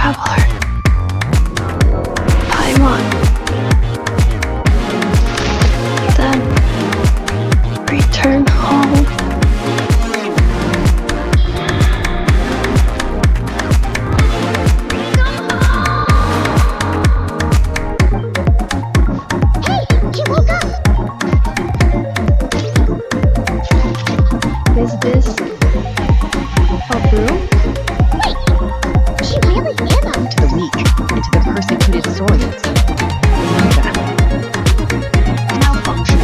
traveler. Paimon. Then return home. Hey, he woke up! Is this a room? Wait, she really is a To the weak, and to the persecuted Saurians. Malfunction.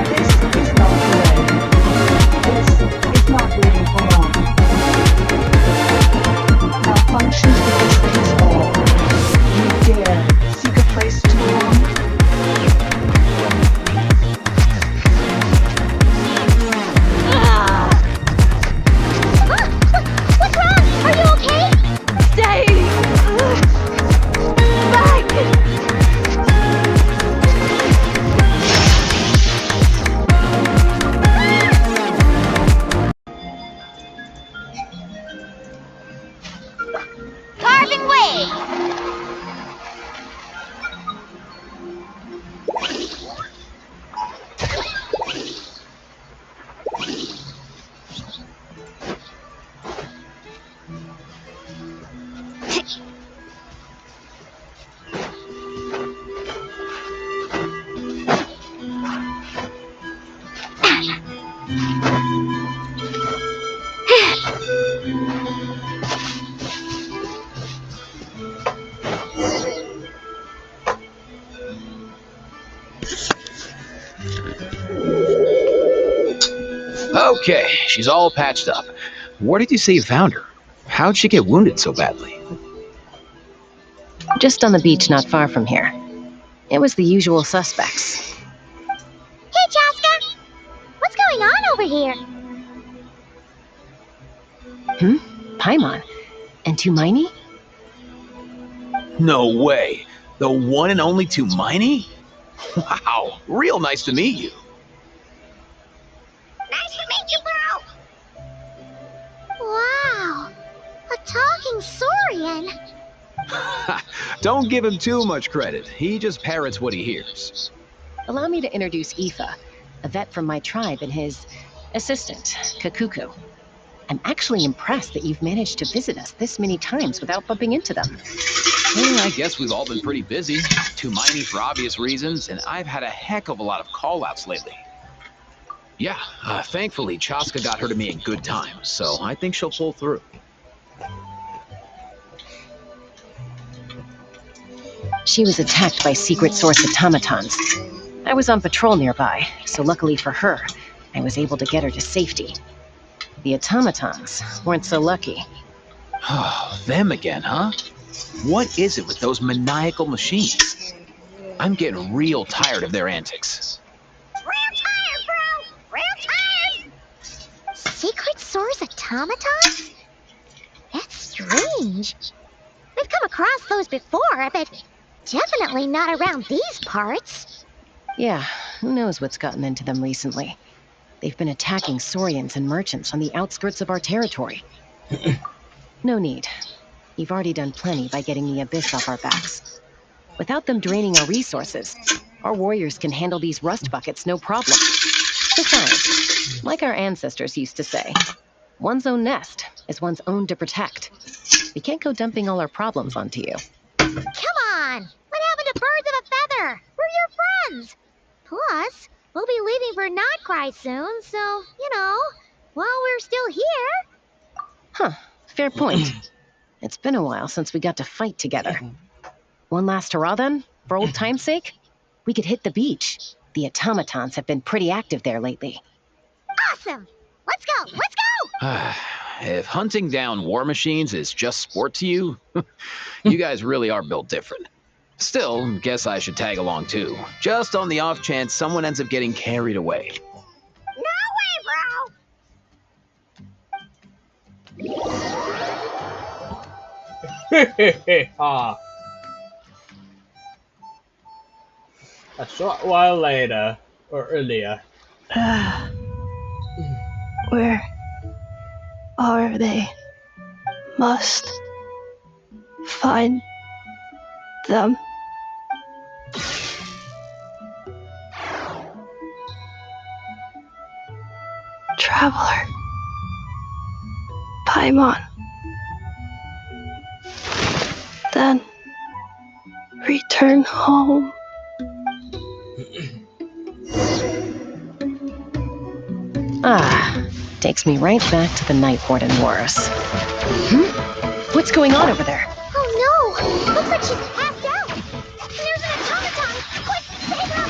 This is not correct. This is not waiting for long. Malfunction is installed. You dare seek a place to belong? What's wrong? Are you okay? Stay back. Carving way! Okay, she's all patched up. Where did you say you found her? How'd she get wounded so badly? Just on the beach not far from here. It was the usual suspects. Hey, Chaska! What's going on over here? Paimon. And Tumaini? No way. The one and only Tumaini? Wow, real nice to meet you. Nice to meet you, bro! Wow! A talking saurian! Don't give him too much credit. He just parrots what he hears. Allow me to introduce Aoife, a vet from my tribe and his assistant, Kakuku. I'm actually impressed that you've managed to visit us this many times without bumping into them. I guess we've all been pretty busy. Tumaini for obvious reasons, and I've had a heck of a lot of call-outs lately. Yeah, thankfully Chaska got her to me in good time, so I think she'll pull through. She was attacked by secret source automatons. I was on patrol nearby, so luckily for her, I was able to get her to safety. The automatons weren't so lucky. Oh, them again, huh? What is it with those maniacal machines? I'm getting real tired of their antics. Real tired, bro! Real tired! Secret source automatons? That's strange. We've come across those before, but definitely not around these parts. Yeah, who knows what's gotten into them recently. They've been attacking Saurians and merchants on the outskirts of our territory. No need. You've already done plenty by getting the Abyss off our backs. Without them draining our resources, our warriors can handle these rust buckets no problem. Besides, like our ancestors used to say, one's own nest is one's own to protect. We can't go dumping all our problems onto you. Come on! What happened to birds of a feather? We're your friends! Plus, we'll be leaving for Notcry soon, so, while we're still here... Huh, fair point. It's been a while since we got to fight together. One last hurrah then, for old time's sake? We could hit the beach. The automatons have been pretty active there lately. Awesome! Let's go! Let's go! If hunting down war machines is just sport to you, you guys really are built different. Still, guess I should tag along too, just on the off chance someone ends up getting carried away. No way, bro! A short while later, or earlier. Where are they? must find them. Traveler. Paimon. Then return home. Takes me right back to the Night Warden Wars. What's going on over there? Oh no! Looks like she's passed out! There's an automaton! Quick, save her!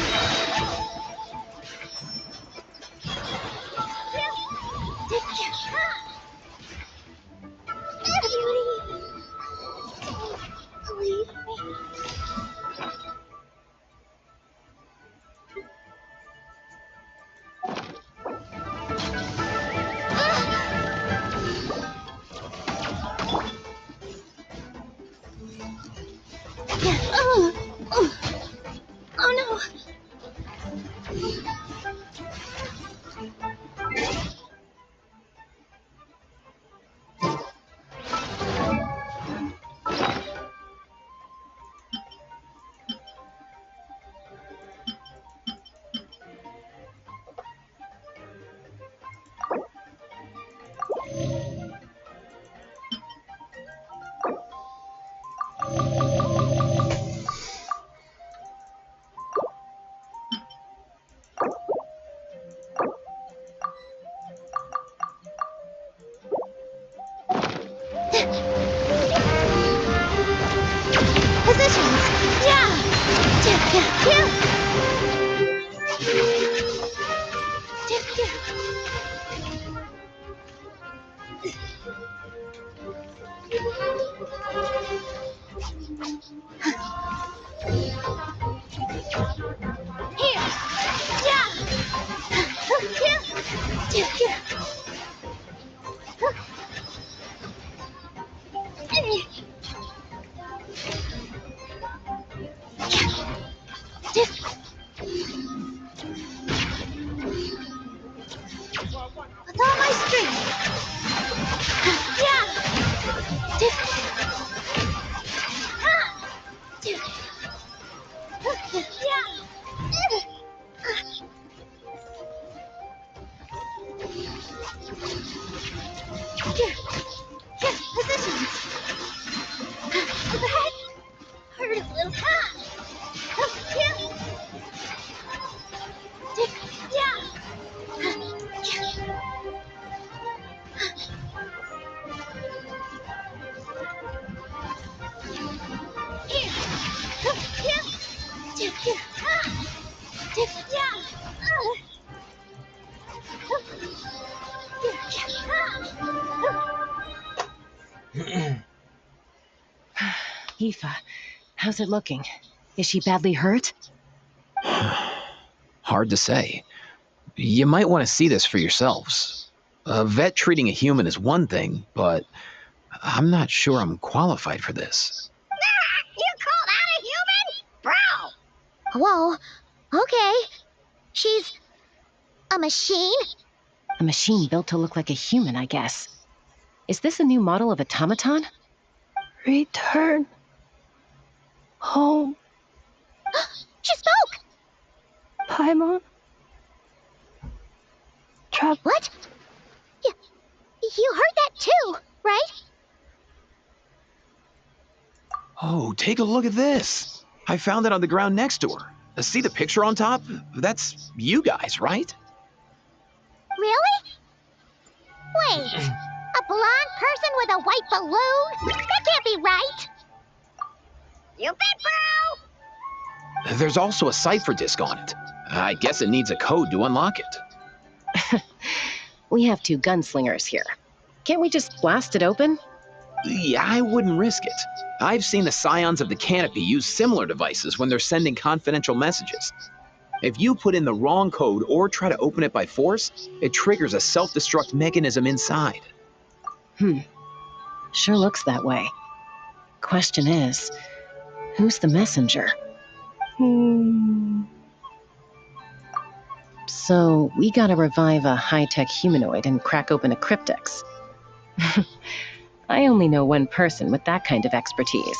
Believe me. Oh no! Positions! Yeah! Here! With all my strength! Positions! That hurt a little. Aoife, how's it looking? Is she badly hurt? Hard to say. You might want to see this for yourselves. A vet treating a human is one thing, but I'm not sure I'm qualified for this. You call that a human? Bro! Whoa, okay. She's a machine? A machine built to look like a human, I guess. Is this a new model of automaton? Return home. She spoke! Paimon. What? You heard that too, right? Oh, take a look at this. I found it on the ground next to her. See the picture on top? That's you guys, right? Really? Wait, a blonde person with a white balloon? That can't be right! You bet, bro! There's also a cipher disk on it. I guess it needs a code to unlock it. We have two gunslingers here. Can't we just blast it open? Yeah, I wouldn't risk it. I've seen the scions of the canopy use similar devices when they're sending confidential messages. If you put in the wrong code or try to open it by force, it triggers a self-destruct mechanism inside. Sure looks that way. Question is, who's the messenger? So, we gotta revive a high-tech humanoid and crack open a cryptex. I only know one person with that kind of expertise.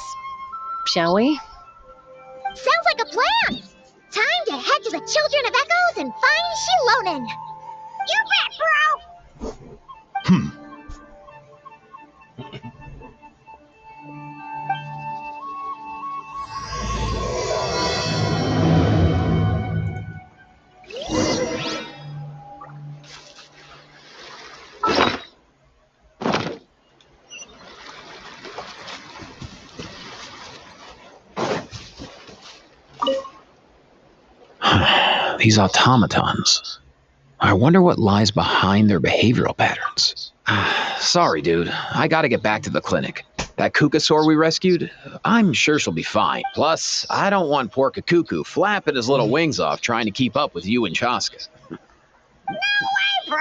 Shall we? Sounds like a plan! Time to head to the Children of Echoes and find Shilonen! You bet, bro! These automatons. I wonder what lies behind their behavioral patterns. Sorry, dude. I gotta get back to the clinic. That Kukasaur we rescued, I'm sure she'll be fine. Plus, I don't want poor Kakuku flapping his little wings off trying to keep up with you and Chaska. Hey, bro!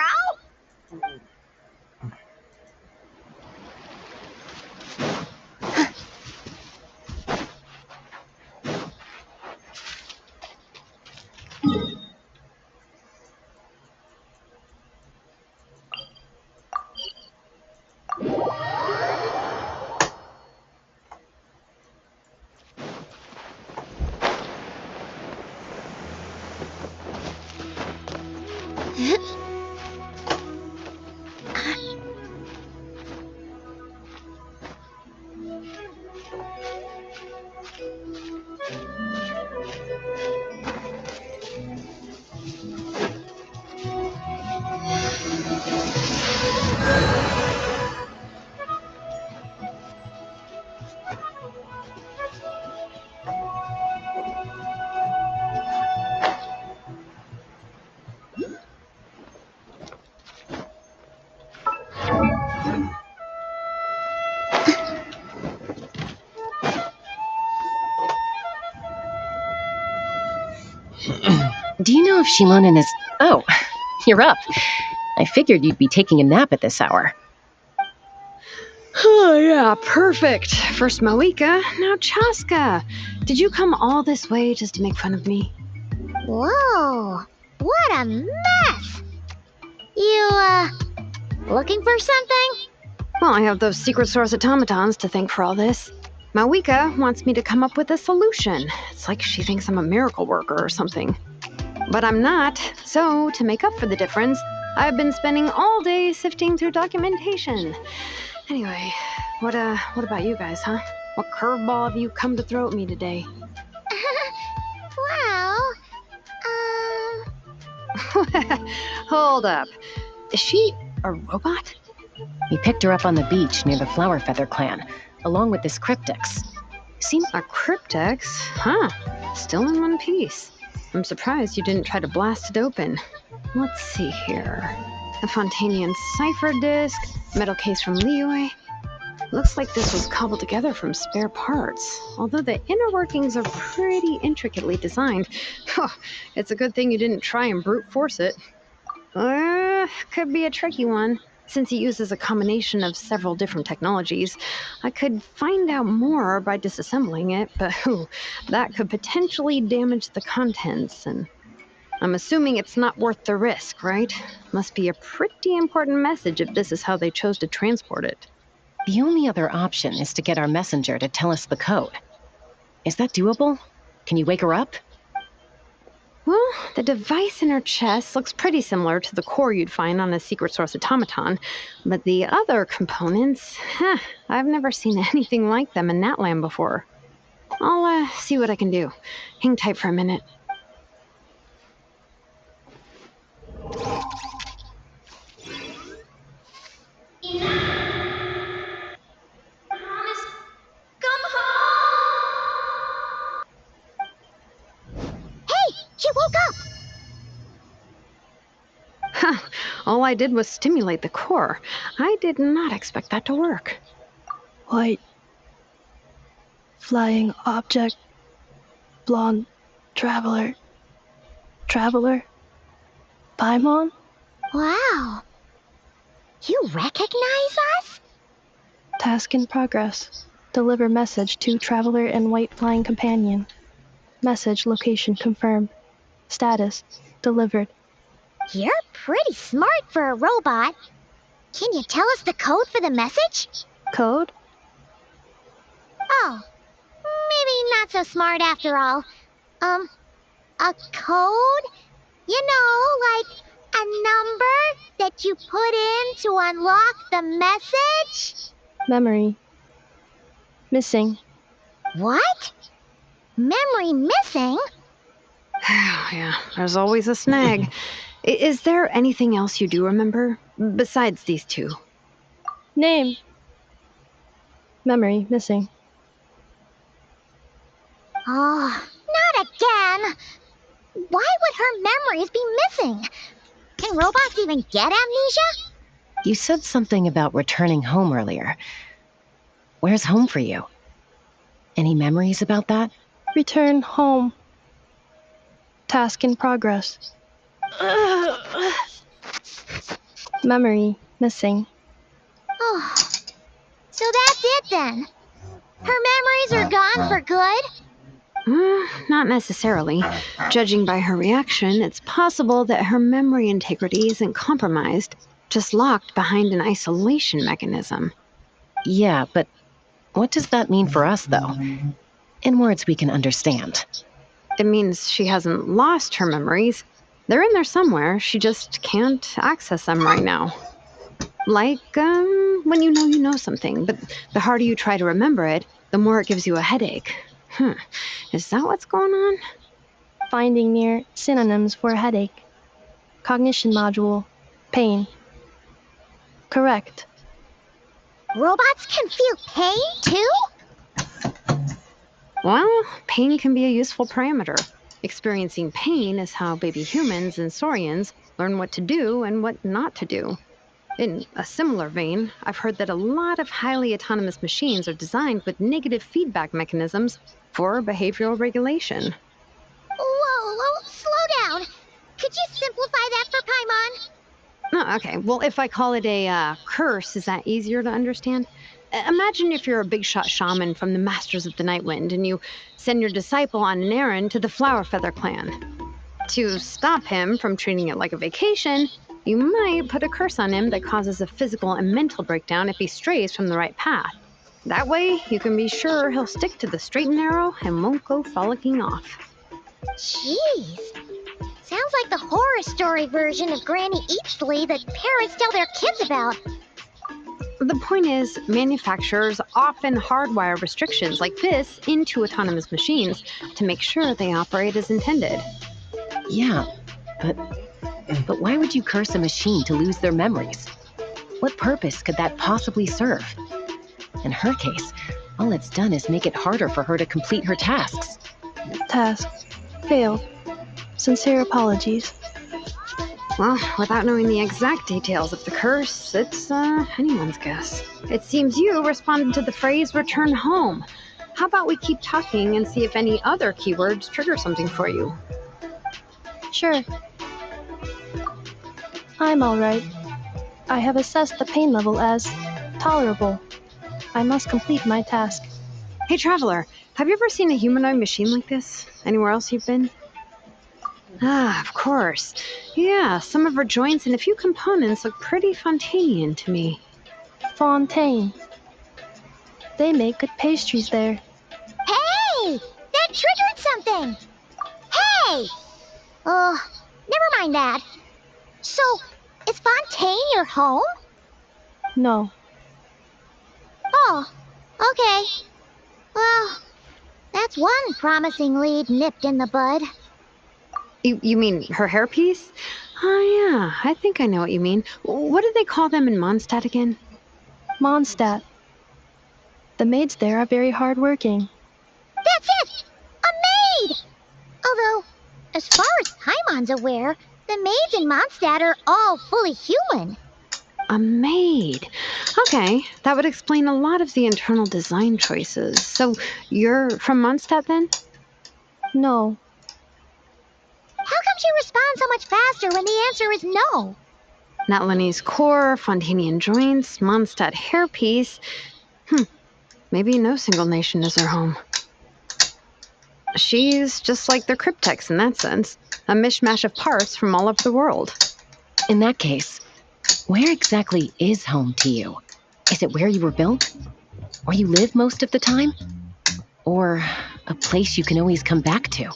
Do you know if Shilonen is... Oh, you're up. I figured you'd be taking a nap at this hour. Oh, yeah, perfect. First Moeka, now Chaska. Did you come all this way just to make fun of me? Whoa! What a mess! You, looking for something? Well, I have those secret source automatons to thank for all this. Moeka wants me to come up with a solution. It's like she thinks I'm a miracle worker or something. But I'm not, so to make up for the difference, I've been spending all day sifting through documentation. Anyway, what about you guys, huh? What curveball have you come to throw at me today? Well, Hold up. Is she a robot? We picked her up on the beach near the Flower Feather clan, along with this Cryptix. Seems a cryptex, huh? Still in one piece. I'm surprised you didn't try to blast it open. Let's see here. A Fontanian cipher disk, metal case from Liyue. Looks like this was cobbled together from spare parts, although the inner workings are pretty intricately designed. It's a good thing you didn't try and brute force it. Could be a tricky one. Since it uses a combination of several different technologies, I could find out more by disassembling it, but that could potentially damage the contents, and I'm assuming it's not worth the risk, right? Must be a pretty important message if this is how they chose to transport it. The only other option is to get our messenger to tell us the code. Is that doable? Can you wake her up? Well, the device in her chest looks pretty similar to the core you'd find on a secret source automaton, but the other components, I've never seen anything like them in Natland before. I'll see what I can do. Hang tight for a minute. hey, she woke up! All I did was stimulate the core. I did not expect that to work. White. Flying object. Blonde. Traveler. Traveler? Paimon? Wow. You recognize us? Task in progress. Deliver message to Traveler and White Flying Companion. Message location confirmed. Status delivered. You're pretty smart for a robot. Can you tell us the code for the message? Code? Oh, maybe not so smart after all. A code? You know, like a number that you put in to unlock the message? Memory. Missing. What? Memory missing? Yeah, there's always a snag. Is there anything else you do remember besides these two? Name. Memory. Missing. Oh, not again! Why would her memories be missing? Can robots even get amnesia? You said something about returning home earlier. Where's home for you? Any memories about that? Return home. Task in progress. Memory. Missing. Oh, so that's it then. Her memories are gone for good? Not necessarily. Judging by her reaction, it's possible that her memory integrity isn't compromised, just locked behind an isolation mechanism. Yeah, but what does that mean for us, though? In words we can understand. It means she hasn't lost her memories. They're in there somewhere, she just can't access them right now. Like, when you know something, but the harder you try to remember it, the more it gives you a headache. Is that what's going on? Finding near synonyms for headache. Cognition module. Pain. Correct. Robots can feel pain too? Well, pain can be a useful parameter. Experiencing pain is how baby humans and saurians learn what to do and what not to do. In a similar vein, I've heard that a lot of highly autonomous machines are designed with negative feedback mechanisms for behavioral regulation. Whoa, slow down. Could you simplify that for Paimon? Oh, okay, well, if I call it a curse, is that easier to understand? Imagine if you're a big shot shaman from the Masters of the Night Wind and you send your disciple on an errand to the Flower Feather clan. To stop him from treating it like a vacation, you might put a curse on him that causes a physical and mental breakdown if he strays from the right path. That way, you can be sure he'll stick to the straight and narrow and won't go frolicking off. Jeez. Sounds like the horror story version of Granny Eatsley that parents tell their kids about. The point is, manufacturers often hardwire restrictions like this into autonomous machines to make sure they operate as intended. Yeah, but why would you curse a machine to lose their memories? What purpose could that possibly serve? In her case, all it's done is make it harder for her to complete her tasks. Task. Failed. Sincere apologies. Well, without knowing the exact details of the curse, it's anyone's guess. It seems you responded to the phrase return home. How about we keep talking and see if any other keywords trigger something for you? Sure. I'm alright. I have assessed the pain level as tolerable. I must complete my task. Hey, Traveler, have you ever seen a humanoid machine like this? Anywhere else you've been? Ah, of course. Yeah, some of her joints and a few components look pretty Fontanian to me. Fontaine. They make good pastries there. Hey! That triggered something! Hey! Never mind that. So, is Fontaine your home? No. Oh, okay. Well, that's one promising lead nipped in the bud. You mean her hairpiece? Oh yeah, I think I know what you mean. What do they call them in Mondstadt again? Mondstadt. The maids there are very hardworking. That's it! A maid! Although, as far as Paimon's aware, the maids in Mondstadt are all fully human. A maid. Okay, that would explain a lot of the internal design choices. So, you're from Mondstadt then? No. How come she responds so much faster when the answer is no? Natlanese core, Fontanian joints, Mondstadt hairpiece. Maybe no single nation is her home. She's just like the cryptex in that sense. A mishmash of parts from all over the world. In that case, where exactly is home to you? Is it where you were built? Where you live most of the time? Or a place you can always come back to?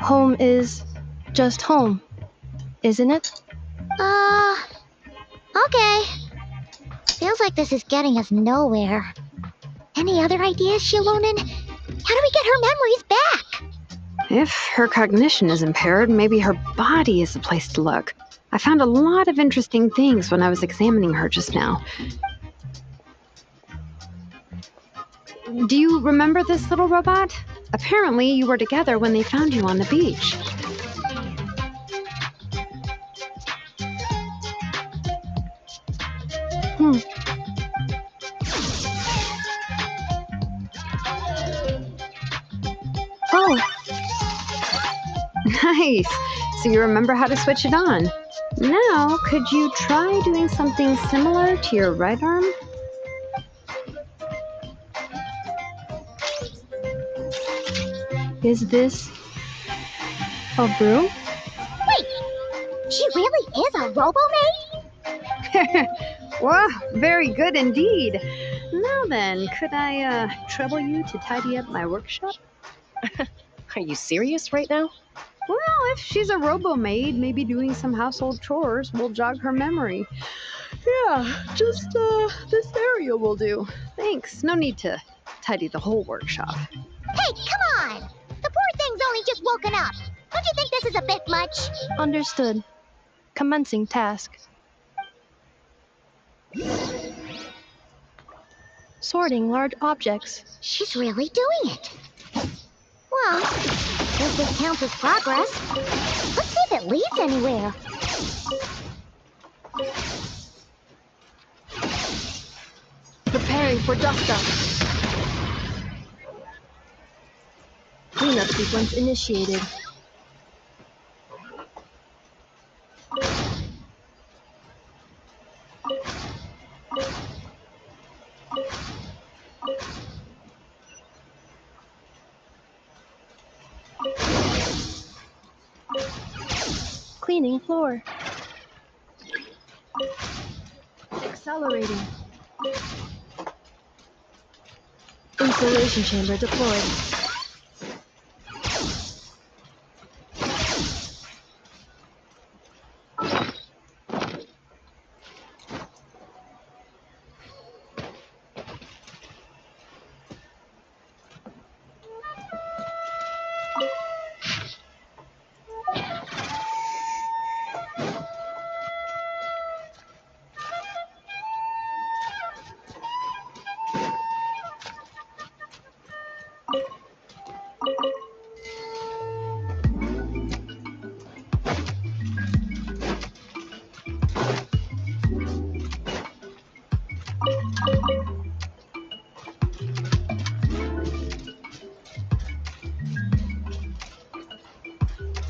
Home is just home, isn't it? Okay. Feels like this is getting us nowhere. Any other ideas, Shilonen? How do we get her memories back? If her cognition is impaired, maybe her body is the place to look. I found a lot of interesting things when I was examining her just now. Do you remember this little robot? Apparently, you were together when they found you on the beach. Oh, Nice! So you remember how to switch it on. Now, could you try doing something similar to your right arm? is this a broom? Wait, she really is a robot-maid? Wow, very good indeed. Now then, could I trouble you to tidy up my workshop? Are you serious right now? Well, if she's a robo-maid, maybe doing some household chores will jog her memory. Yeah, just this area will do. Thanks. No need to tidy the whole workshop. Hey, come on! The poor thing's only just woken up. Don't you think this is a bit much? Understood. Commencing task. Sorting large objects. She's really doing it. Well, guess this counts as progress. Let's see if it leads anywhere. Preparing for dust-up. Cleanup sequence initiated. Cleaning floor. Accelerating. Installation chamber deployed.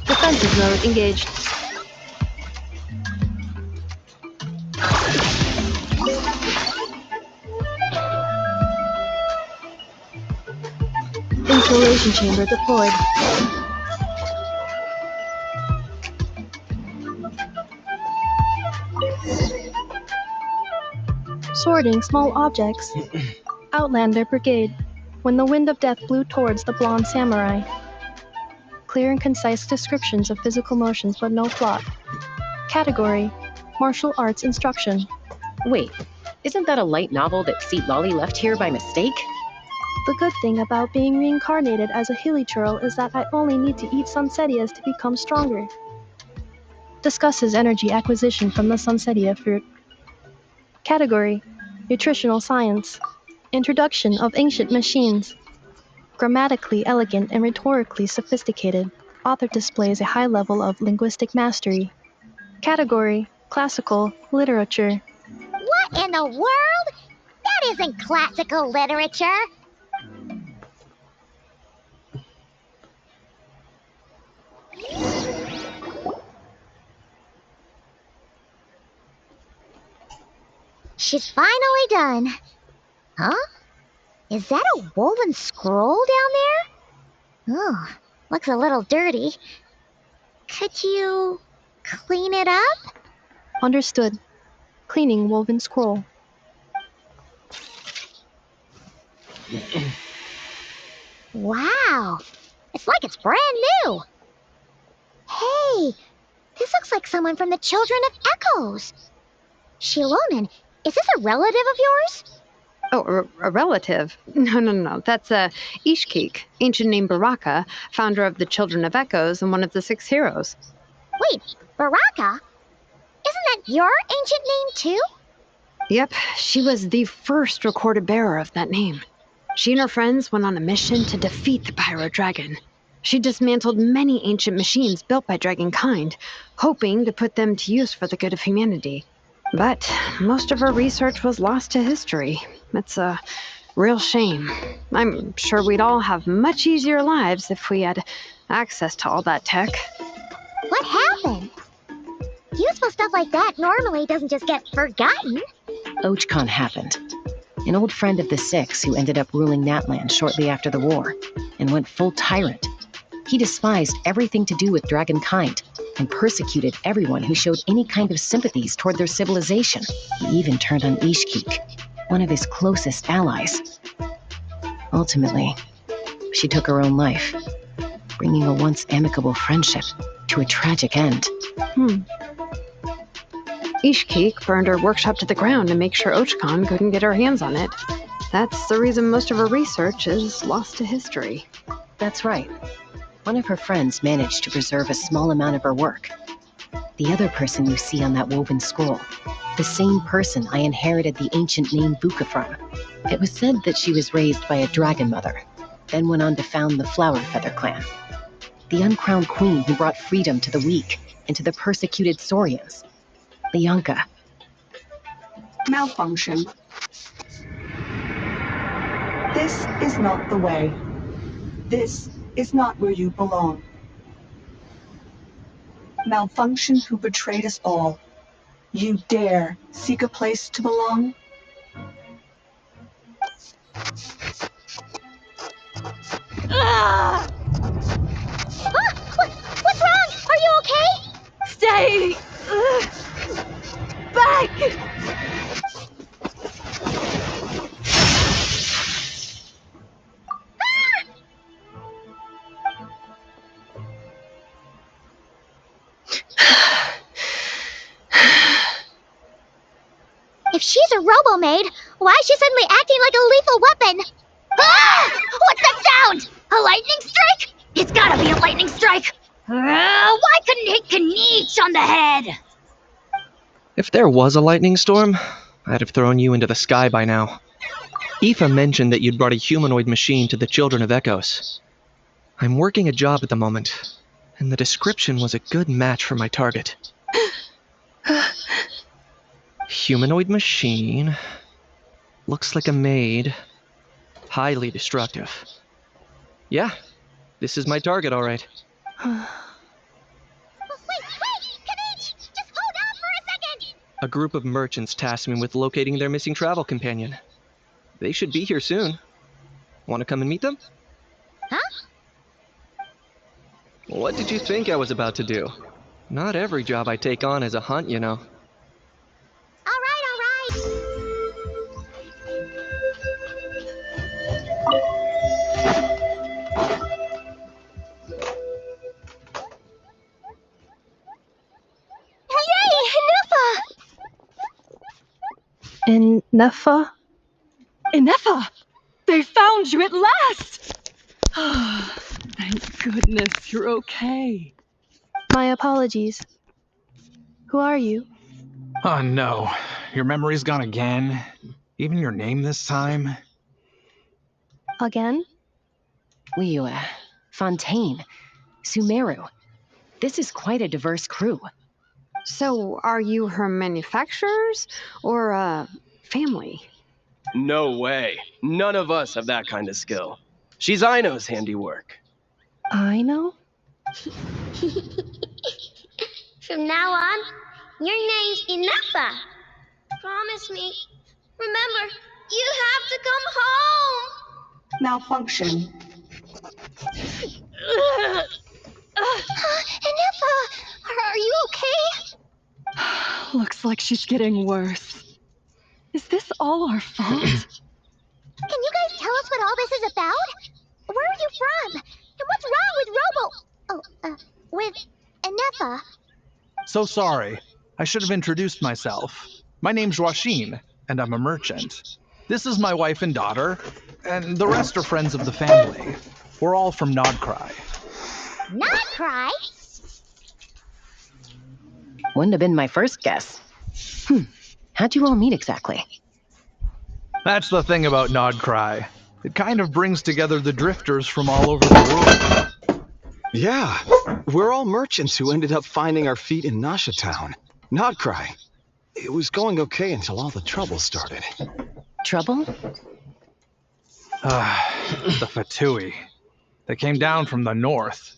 Defensive mode engaged. Installation chamber deployed. Sorting small objects. Outlander Brigade. When the wind of death blew towards the blonde samurai. Clear and concise descriptions of physical motions but no plot. Category: Martial arts instruction. Wait, isn't that a light novel that Seat Lolly left here by mistake? The good thing about being reincarnated as a hilly churl is that I only need to eat sunsetias to become stronger. Discusses energy acquisition from the sunsetia fruit. Category: Nutritional science. Introduction of ancient machines. Grammatically elegant and rhetorically sophisticated, author displays a high level of linguistic mastery. Category: Classical literature. What in the world? That isn't classical literature. She's finally done. Huh? Is that a woven scroll down there? Oh, looks a little dirty. Could you clean it up? Understood. Cleaning woven scroll. Wow. It's like it's brand new. Hey, this looks like someone from the Children of Echoes. Shilonen, is this a relative of yours? Oh, a relative? No. That's Ishkik, ancient name Baraka, founder of the Children of Echoes and one of the 6 heroes. Wait, Baraka? Isn't that your ancient name too? Yep, she was the first recorded bearer of that name. She and her friends went on a mission to defeat the Pyro Dragon. She dismantled many ancient machines built by Dragonkind, hoping to put them to use for the good of humanity. But most of her research was lost to history. It's a real shame. I'm sure we'd all have much easier lives if we had access to all that tech. What happened? Useful stuff like that normally doesn't just get forgotten. Ochkon happened. An old friend of the 6 who ended up ruling Natland shortly after the war, and went full tyrant. He despised everything to do with Dragonkind, and persecuted everyone who showed any kind of sympathies toward their civilization. He even turned on Ishkik, one of his closest allies. Ultimately, she took her own life, bringing a once amicable friendship to a tragic end. Ishkik burned her workshop to the ground to make sure Ochkon couldn't get her hands on it. That's the reason most of her research is lost to history. That's right. One of her friends managed to preserve a small amount of her work. The other person you see on that woven scroll, the same person I inherited the ancient name Vuka from. It was said that she was raised by a dragon mother, then went on to found the Flower Feather clan. The uncrowned queen who brought freedom to the weak and to the persecuted Saurians. Lianka. Malfunction. This is not the way. This is not where you belong. Malfunction who betrayed us all. You dare seek a place to belong? What's wrong? Are you okay? Stay! Back! If she's a robo-maid, why is she suddenly acting like a lethal weapon? Ah! What's that sound? A lightning strike? It's gotta be a lightning strike! Why couldn't it hit Kaniche on the head? If there was a lightning storm, I'd have thrown you into the sky by now. Aoife mentioned that you'd brought a humanoid machine to the Children of Echoes. I'm working a job at the moment, and the description was a good match for my target. Humanoid machine. Looks like a maid. Highly destructive. Yeah, this is my target, all right. Wait, Kaniche! Just hold on for a second! A group of merchants tasked me with locating their missing travel companion. They should be here soon. Want to come and meet them? Huh? What did you think I was about to do? Not every job I take on is a hunt, you know. All right. Yay, Nufa! In Nefa? Inefa! They found you at last! Thank goodness you're okay. My apologies. Who are you? Oh no, your memory's gone again? Even your name this time? Again? Liyue, Fontaine, Sumeru. This is quite a diverse crew. So, are you her manufacturers or family? No way. None of us have that kind of skill. She's Aino's handiwork. I know? From now on, your name's Inefa. Promise me. Remember, you have to come home. Malfunction. Inefa, are you okay? Looks like she's getting worse. Is this all our fault? Can you guys tell us what all this is about? Where are you from? And what's wrong with Anefa? So sorry. I should have introduced myself. My name's Joachim, and I'm a merchant. This is my wife and daughter, and the rest are friends of the family. We're all from Nodcry. Nodcry? Wouldn't have been my first guess. How'd you all meet exactly? That's the thing about Nodcry. It kind of brings together the drifters from all over the world. Yeah, we're all merchants who ended up finding our feet in Nasha Town. Nodcry. It was going okay until all the trouble started. Trouble? The Fatui. They came down from the north.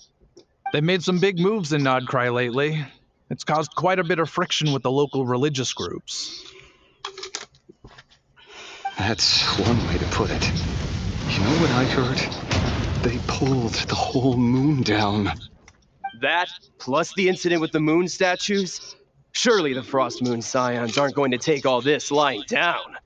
They made some big moves in Nodcry lately. It's caused quite a bit of friction with the local religious groups. That's one way to put it. You know what I heard? They pulled the whole moon down. That, plus the incident with the moon statues? Surely the Frost Moon Scions aren't going to take all this lying down.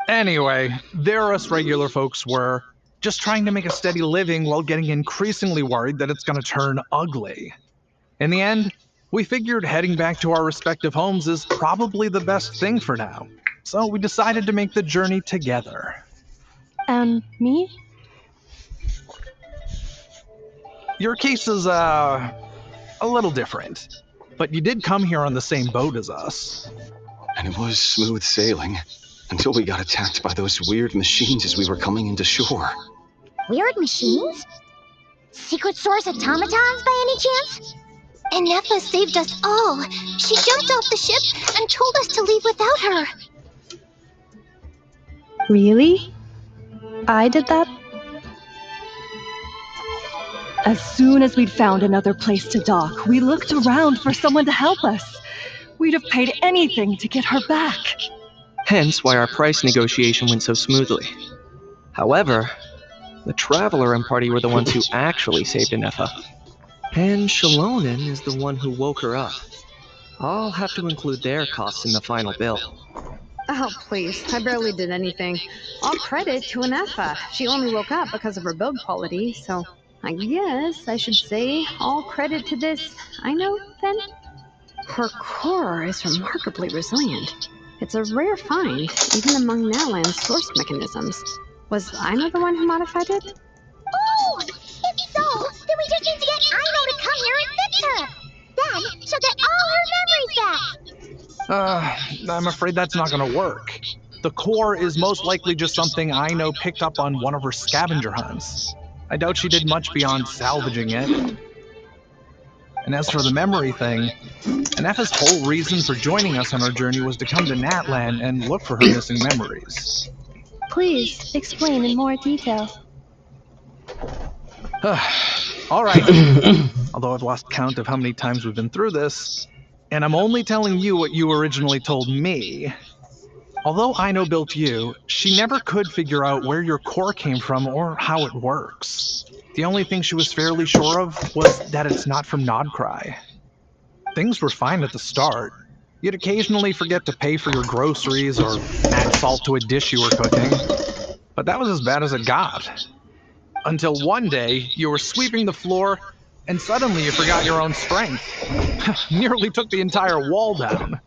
Anyway, there us regular folks were, just trying to make a steady living while getting increasingly worried that it's going to turn ugly. In the end, we figured heading back to our respective homes is probably the best thing for now. So we decided to make the journey together. And me? Your case is, a little different. But you did come here on the same boat as us. And it was smooth sailing, until we got attacked by those weird machines as we were coming into shore. Weird machines? Secret Source automatons by any chance? Anefa saved us all. She jumped off the ship and told us to leave without her. Really? I did that? As soon as we'd found another place to dock, we looked around for someone to help us. We'd have paid anything to get her back. Hence why our price negotiation went so smoothly. However, the Traveler and party were the ones who actually saved Anefa. And Shalonen is the one who woke her up. I'll have to include their costs in the final bill. Oh, please. I barely did anything. All credit to Anefa. She only woke up because of her build quality, so I guess I should say all credit to this Aino, then? Her core is remarkably resilient. It's a rare find, even among Nalan's source mechanisms. Was Aino the one who modified it? Oh! If so, then we just need to get Aino to come here and fix her! Then she'll get all her memories back! I'm afraid that's not gonna work. The core is most likely just something Aino picked up on one of her scavenger hunts. I doubt she did much beyond salvaging it. And as for the memory thing, Anefa's whole reason for joining us on our journey was to come to Natlan and look for her missing memories. Please, explain in more detail. Alright, although I've lost count of how many times we've been through this, and I'm only telling you what you originally told me. Although Aino built you, she never could figure out where your core came from or how it works. The only thing she was fairly sure of was that it's not from Nodcry. Things were fine at the start. You'd occasionally forget to pay for your groceries or add salt to a dish you were cooking. But that was as bad as it got. Until one day, you were sweeping the floor, and suddenly you forgot your own strength. Nearly took the entire wall down.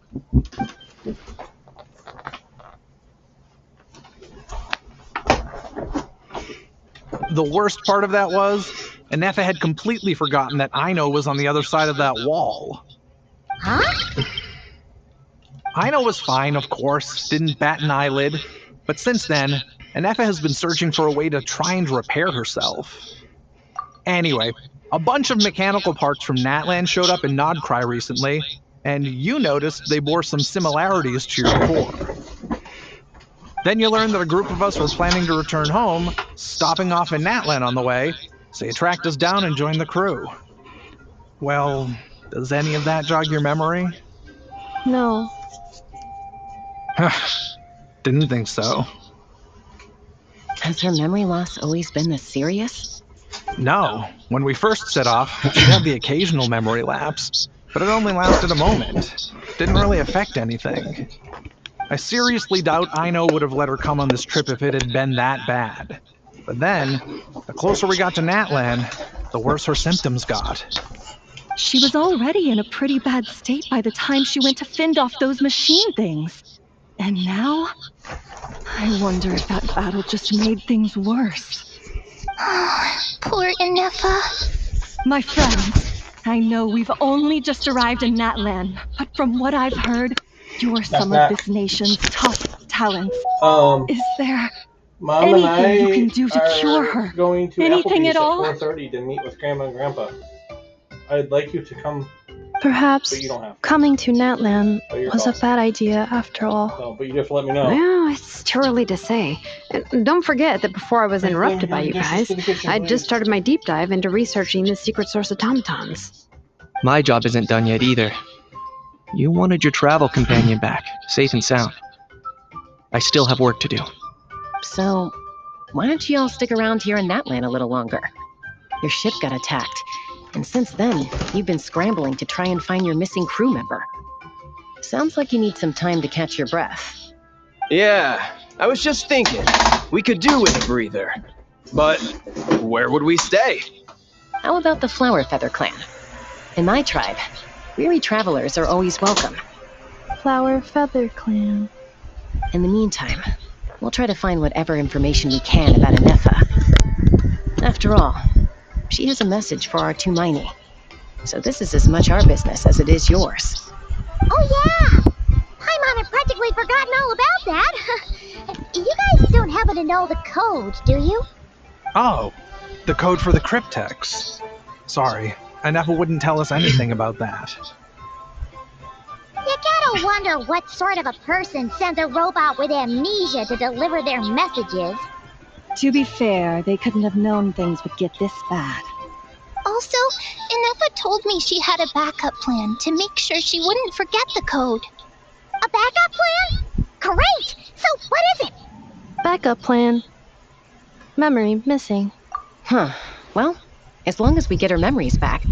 The worst part of that was, Anefa had completely forgotten that Aino was on the other side of that wall. Huh? Aino was fine, of course, didn't bat an eyelid, but since then, Anefa has been searching for a way to try and repair herself. Anyway, a bunch of mechanical parts from Natlan showed up in Nodcry recently, and you noticed they bore some similarities to your core. Then you learned that a group of us were planning to return home, stopping off in Natlan on the way, so you tracked us down and joined the crew. Well, does any of that jog your memory? No. Didn't think so. Has her memory loss always been this serious? No. When we first set off, she had the occasional memory lapse, but it only lasted a moment. Didn't really affect anything. I seriously doubt Aino would have let her come on this trip if it had been that bad. But then, the closer we got to Natlan, the worse her symptoms got. She was already in a pretty bad state by the time she went to fend off those machine things. And now? I wonder if that battle just made things worse. Poor Inefa. My friends, I know we've only just arrived in Natlan, but from what I've heard, you're some of this nation's top talents. Is there Mom and anything you I can do to are cure her? going to Anything Applebee's at all? at 4:30 to meet with Grandma and Grandpa. I'd like you to come, Perhaps but you don't have to. coming to Natlan But your was a call. bad idea after all. No, but you just let me know. Well, it's too early to say. And don't forget that before I was interrupted by you guys, I'd just started my deep dive into researching the secret source automatons. My job isn't done yet either. You wanted your travel companion back, safe and sound. I still have work to do. So, why don't you all stick around here in Natlan a little longer? Your ship got attacked, and since then, you've been scrambling to try and find your missing crew member. Sounds like you need some time to catch your breath. Yeah, I was just thinking, we could do with a breather. But where would we stay? How about the Flower Feather Clan? In my tribe, weary travelers are always welcome. Flower Feather Clan. In the meantime, we'll try to find whatever information we can about Inefa. After all, she has a message for our Tumaini. So this is as much our business as it is yours. Oh yeah! Paimon had practically forgotten all about that. You guys don't happen to know the code, do you? Oh, the code for the cryptex. Sorry, Inefa wouldn't tell us anything about that. You gotta wonder what sort of a person sends a robot with amnesia to deliver their messages. To be fair, they couldn't have known things would get this bad. Also, Inefa told me she had a backup plan to make sure she wouldn't forget the code. A backup plan? Great! So what is it? Backup plan. Memory missing. Huh. Well, as long as we get her memories back,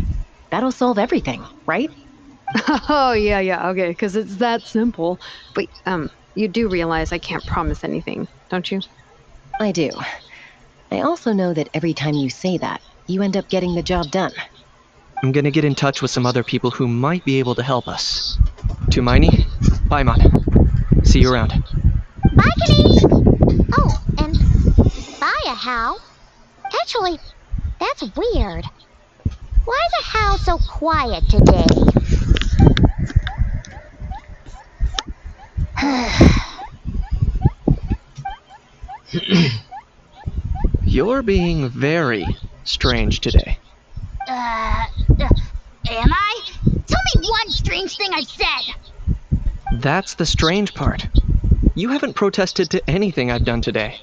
that'll solve everything, right? Oh, yeah, okay, because it's that simple. But, you do realize I can't promise anything, don't you? I do. I also know that every time you say that, you end up getting the job done. I'm gonna get in touch with some other people who might be able to help us. Tumaini, Paimon. See you around. Bye, Kanish! Oh, and bye, Hal. Actually, that's weird. Why is a Hal so quiet today? You're being very strange today. Am I? Tell me one strange thing I've said! That's the strange part. You haven't protested to anything I've done today.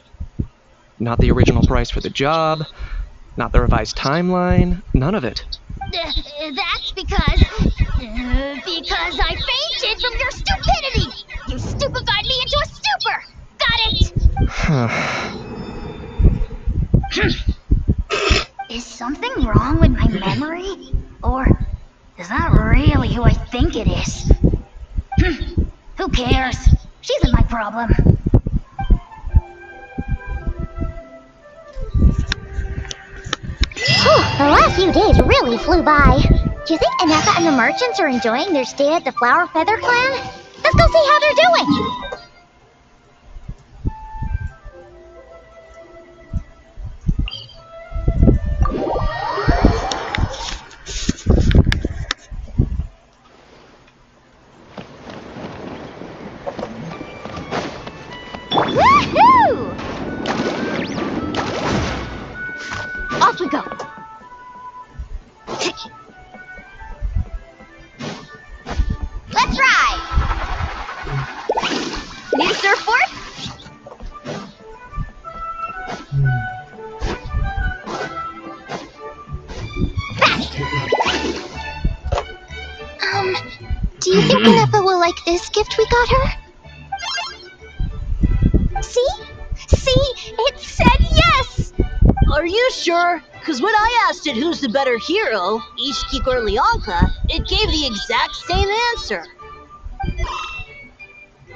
Not the original price for the job, not the revised timeline, none of it. That's because I fainted from your stupidity! You stupefied me into a stupor! Got it? Is something wrong with my memory? Or is that really who I think it is? Who cares? She isn't my problem. The last few days really flew by. Do you think Inefa and the merchants are enjoying their stay at the Flower Feather Clan? Let's go see how they're doing! Woohoo! Off we go. Let's ride! Need a surfboard? Do you think Inefa will like this gift we got her? See? It said yes! Are you sure? Because when I asked it who's the better hero, Ishiki or Leonka, it gave the exact same answer.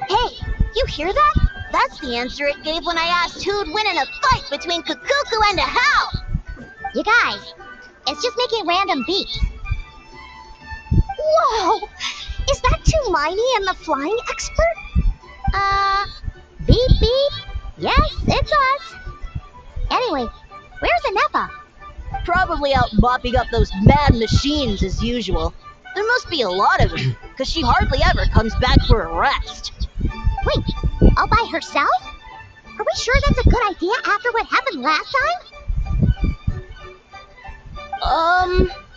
Hey, you hear that? That's the answer it gave when I asked who'd win in a fight between Kukuku and a How. You guys, it's just making random beats. Whoa! Is that Tumaini and the flying expert? Beep beep? Yes, it's us. Anyway, where's Inepa? Probably out mopping up those mad machines as usual. There must be a lot of them, because she hardly ever comes back for a rest. Wait, all by herself? Are we sure that's a good idea after what happened last time?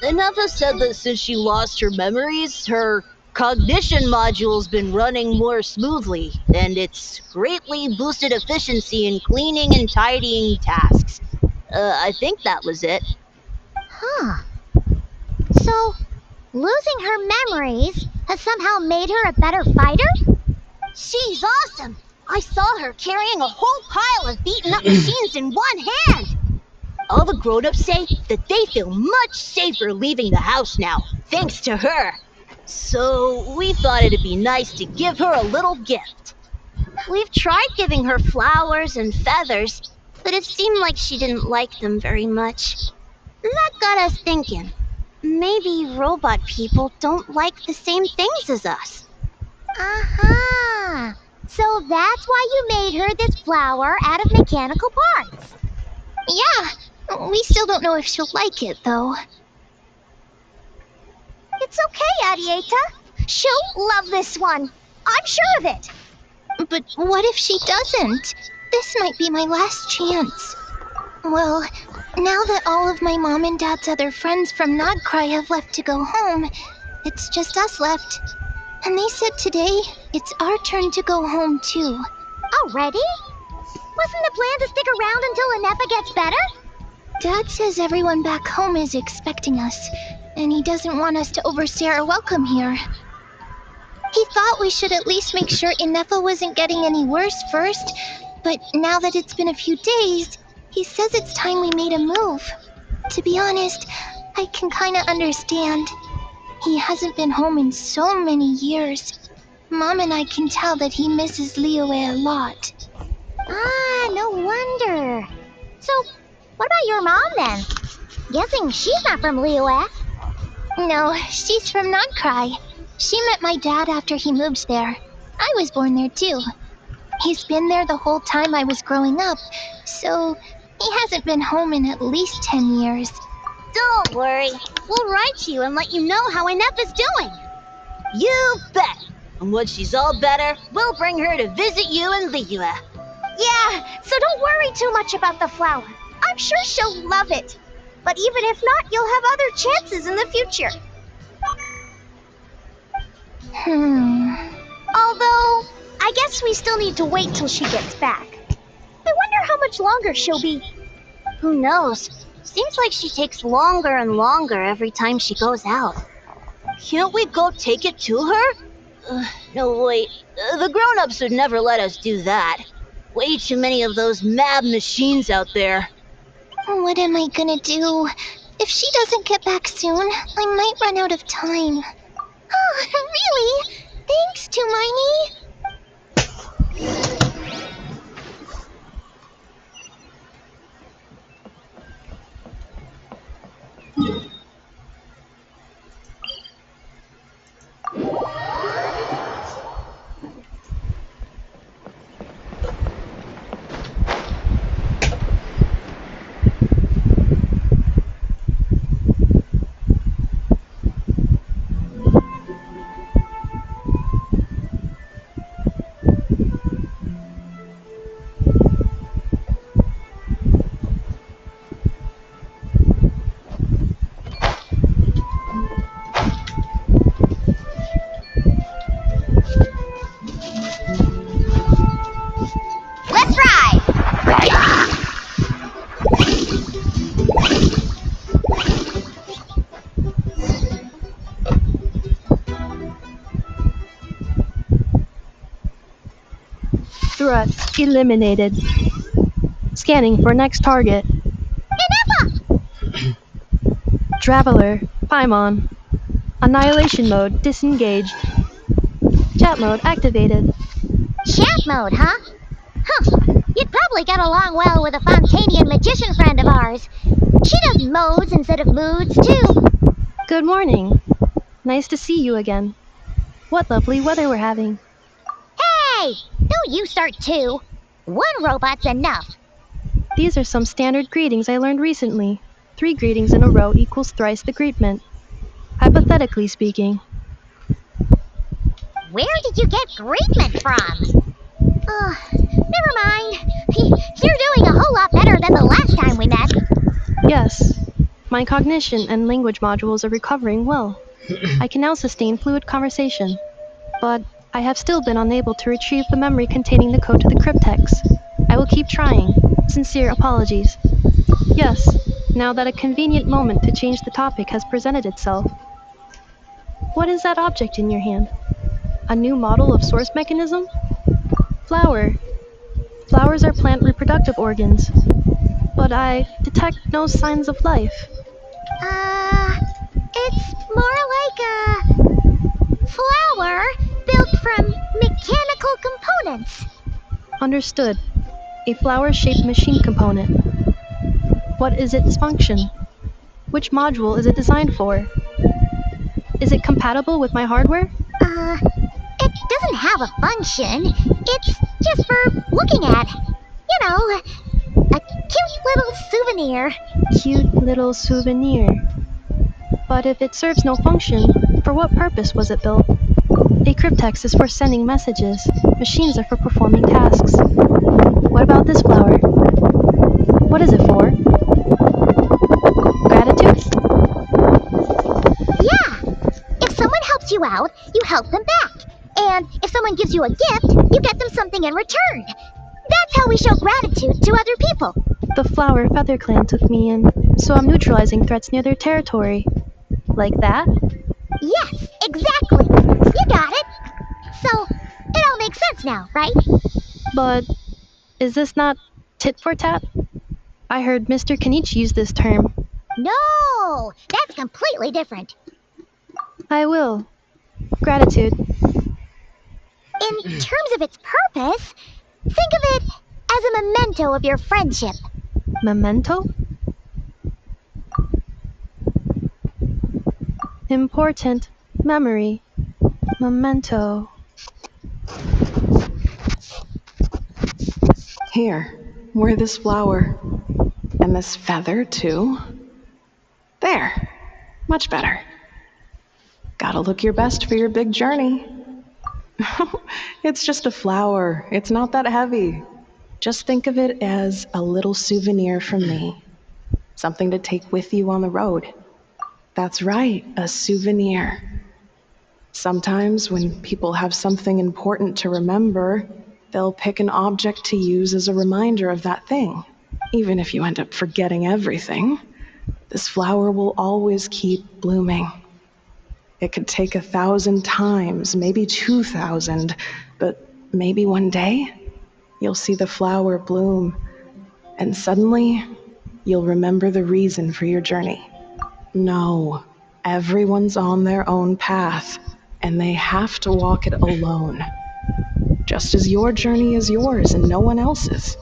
Inepa said that since she lost her memories, her cognition module's been running more smoothly, and it's greatly boosted efficiency in cleaning and tidying tasks. I think that was it. Huh. So, losing her memories has somehow made her a better fighter? She's awesome! I saw her carrying a whole pile of beaten up machines in one hand! All the grown-ups say that they feel much safer leaving the house now, thanks to her. So we thought it'd be nice to give her a little gift. We've tried giving her flowers and feathers, but it seemed like she didn't like them very much. That got us thinking. Maybe robot people don't like the same things as us. Aha! So that's why you made her this flower out of mechanical parts. Yeah, we still don't know if she'll like it, though. It's okay, Arieta. She'll love this one. I'm sure of it. But what if she doesn't? This might be my last chance. Well, now that all of my mom and dad's other friends from Nodcry have left to go home, it's just us left. And they said today, it's our turn to go home too. Already? Wasn't the plan to stick around until Inepa gets better? Dad says everyone back home is expecting us, and he doesn't want us to overstay our welcome here. He thought we should at least make sure Inepa wasn't getting any worse first, but now that it's been a few days, he says it's time we made a move. To be honest, I can kinda understand. He hasn't been home in so many years. Mom and I can tell that he misses Liyue a lot. Ah, no wonder. So, what about your mom then? Guessing she's not from Liyue. No, she's from Nodcry. She met my dad after he moved there. I was born there too. He's been there the whole time I was growing up, so he hasn't been home in at least 10 years. Don't worry. We'll write to you and let you know how Inepa's doing. You bet! And when she's all better, we'll bring her to visit you in Liyue. Yeah, so don't worry too much about the flower. I'm sure she'll love it. But even if not, you'll have other chances in the future. Although, I guess we still need to wait till she gets back. I wonder how much longer she'll be. Who knows? Seems like she takes longer and longer every time she goes out. Can't we go take it to her? No, wait. The grown-ups would never let us do that. Way too many of those mad machines out there. What am I gonna do? If she doesn't get back soon, I might run out of time. Oh, really? Thanks, Tumaini. Threat eliminated. Scanning for next target. Inepa! Traveler, Paimon. Annihilation mode disengaged. Chat mode activated. Chat mode, huh? You'd probably get along well with a Fontanian magician friend of ours. She does modes instead of moods, too. Good morning. Nice to see you again. What lovely weather we're having. Hey! Don't you start too. One robot's enough. These are some standard greetings I learned recently. 3 greetings in a row equals thrice the greetment. Hypothetically speaking. Where did you get greetment from? Never mind. You're doing a whole lot better than the last time we met. Yes. My cognition and language modules are recovering well. I can now sustain fluid conversation. But I have still been unable to retrieve the memory containing the code to the cryptex. I will keep trying. Sincere apologies. Yes, now that a convenient moment to change the topic has presented itself. What is that object in your hand? A new model of source mechanism? Flower. Flowers are plant reproductive organs. But I detect no signs of life. It's more like a flower built from mechanical components. Understood. A flower-shaped machine component. What is its function? Which module is it designed for? Is it compatible with my hardware? It doesn't have a function. It's just for looking at. You know, a cute little souvenir. Cute little souvenir. But if it serves no function, for what purpose was it built? A cryptex is for sending messages. Machines are for performing tasks. What about this flower? What is it for? Gratitude? Yeah. If someone helps you out, you help them back. And if someone gives you a gift, you get them something in return. That's how we show gratitude to other people. The Flower Feather Clan took me in, so I'm neutralizing threats near their territory. Like that? Yes, exactly. You got it. So, it all makes sense now, right? But is this not tit for tat? I heard Mr. Kenichi use this term. No, that's completely different. I will. Gratitude. In terms of its purpose, think of it as a memento of your friendship. Memento? Important memory. Memento. Here, wear this flower. And this feather, too. There. Much better. Gotta look your best for your big journey. It's just a flower. It's not that heavy. Just think of it as a little souvenir from me. Something to take with you on the road. That's right, a souvenir. Sometimes when people have something important to remember, they'll pick an object to use as a reminder of that thing. Even if you end up forgetting everything, this flower will always keep blooming. It could take 1,000 times, maybe 2,000, but maybe one day you'll see the flower bloom, and suddenly you'll remember the reason for your journey. No, everyone's on their own path, and they have to walk it alone. Just as your journey is yours and no one else's.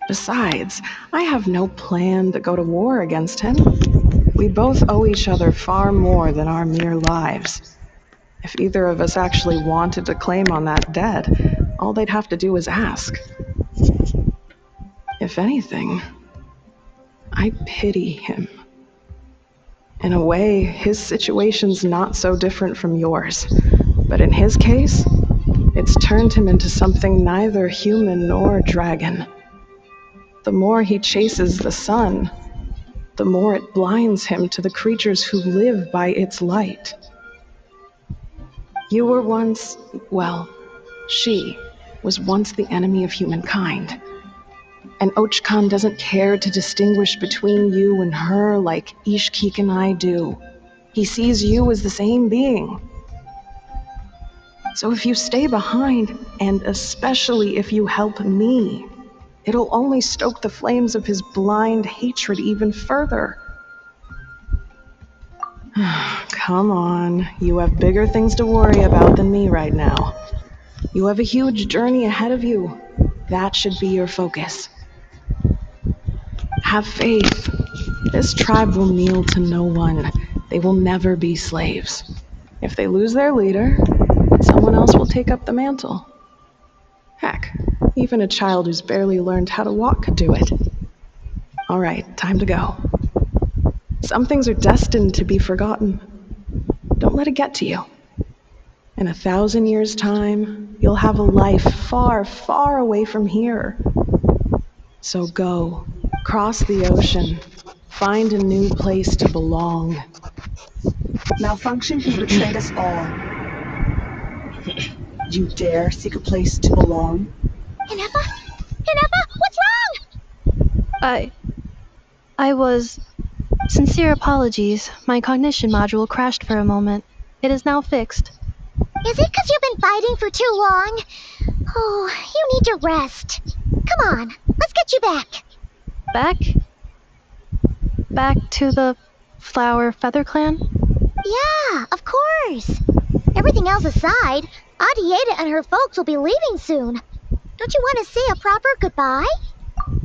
Besides, I have no plan to go to war against him. We both owe each other far more than our mere lives. If either of us actually wanted to claim on that debt, all they'd have to do was ask. If anything, I pity him. In a way, his situation's not so different from yours. But in his case, it's turned him into something neither human nor dragon. The more he chases the sun, the more it blinds him to the creatures who live by its light. You were once, well, she was once the enemy of humankind. And Ochkan doesn't care to distinguish between you and her like Ishkik and I do. He sees you as the same being. So if you stay behind, and especially if you help me, it'll only stoke the flames of his blind hatred even further. Come on, you have bigger things to worry about than me right now. You have a huge journey ahead of you. That should be your focus. Have faith. This tribe will kneel to no one. They will never be slaves. If they lose their leader, someone else will take up the mantle. Heck, even a child who's barely learned how to walk could do it. All right, time to go. Some things are destined to be forgotten. Don't let it get to you. In 1,000 years' time, you'll have a life far, far away from here. So go, cross the ocean, find a new place to belong. Malfunction has betrayed us all. You dare seek a place to belong? Hinefa? Hinefa, what's wrong? I was... Sincere apologies. My cognition module crashed for a moment. It is now fixed. Is it because you've been fighting for too long? Oh, you need to rest. Come on, let's get you back. Back? Back to the Flower Feather Clan? Yeah, of course. Everything else aside, Adieta and her folks will be leaving soon. Don't you want to say a proper goodbye?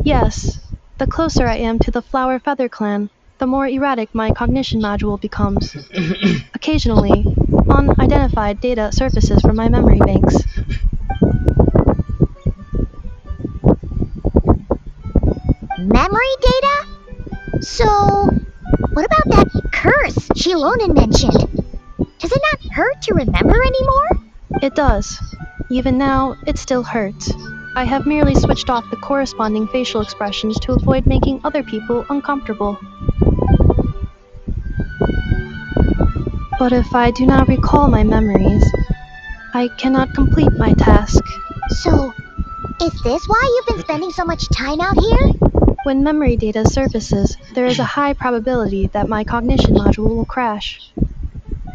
Yes. The closer I am to the Flower Feather Clan, the more erratic my cognition module becomes. Occasionally, unidentified data surfaces from my memory banks. Memory data? So, what about that curse Shilonen mentioned? Does it not hurt to remember anymore? It does. Even now, it still hurts. I have merely switched off the corresponding facial expressions to avoid making other people uncomfortable. But if I do not recall my memories, I cannot complete my task. So, is this why you've been spending so much time out here? When memory data surfaces, there is a high probability that my cognition module will crash.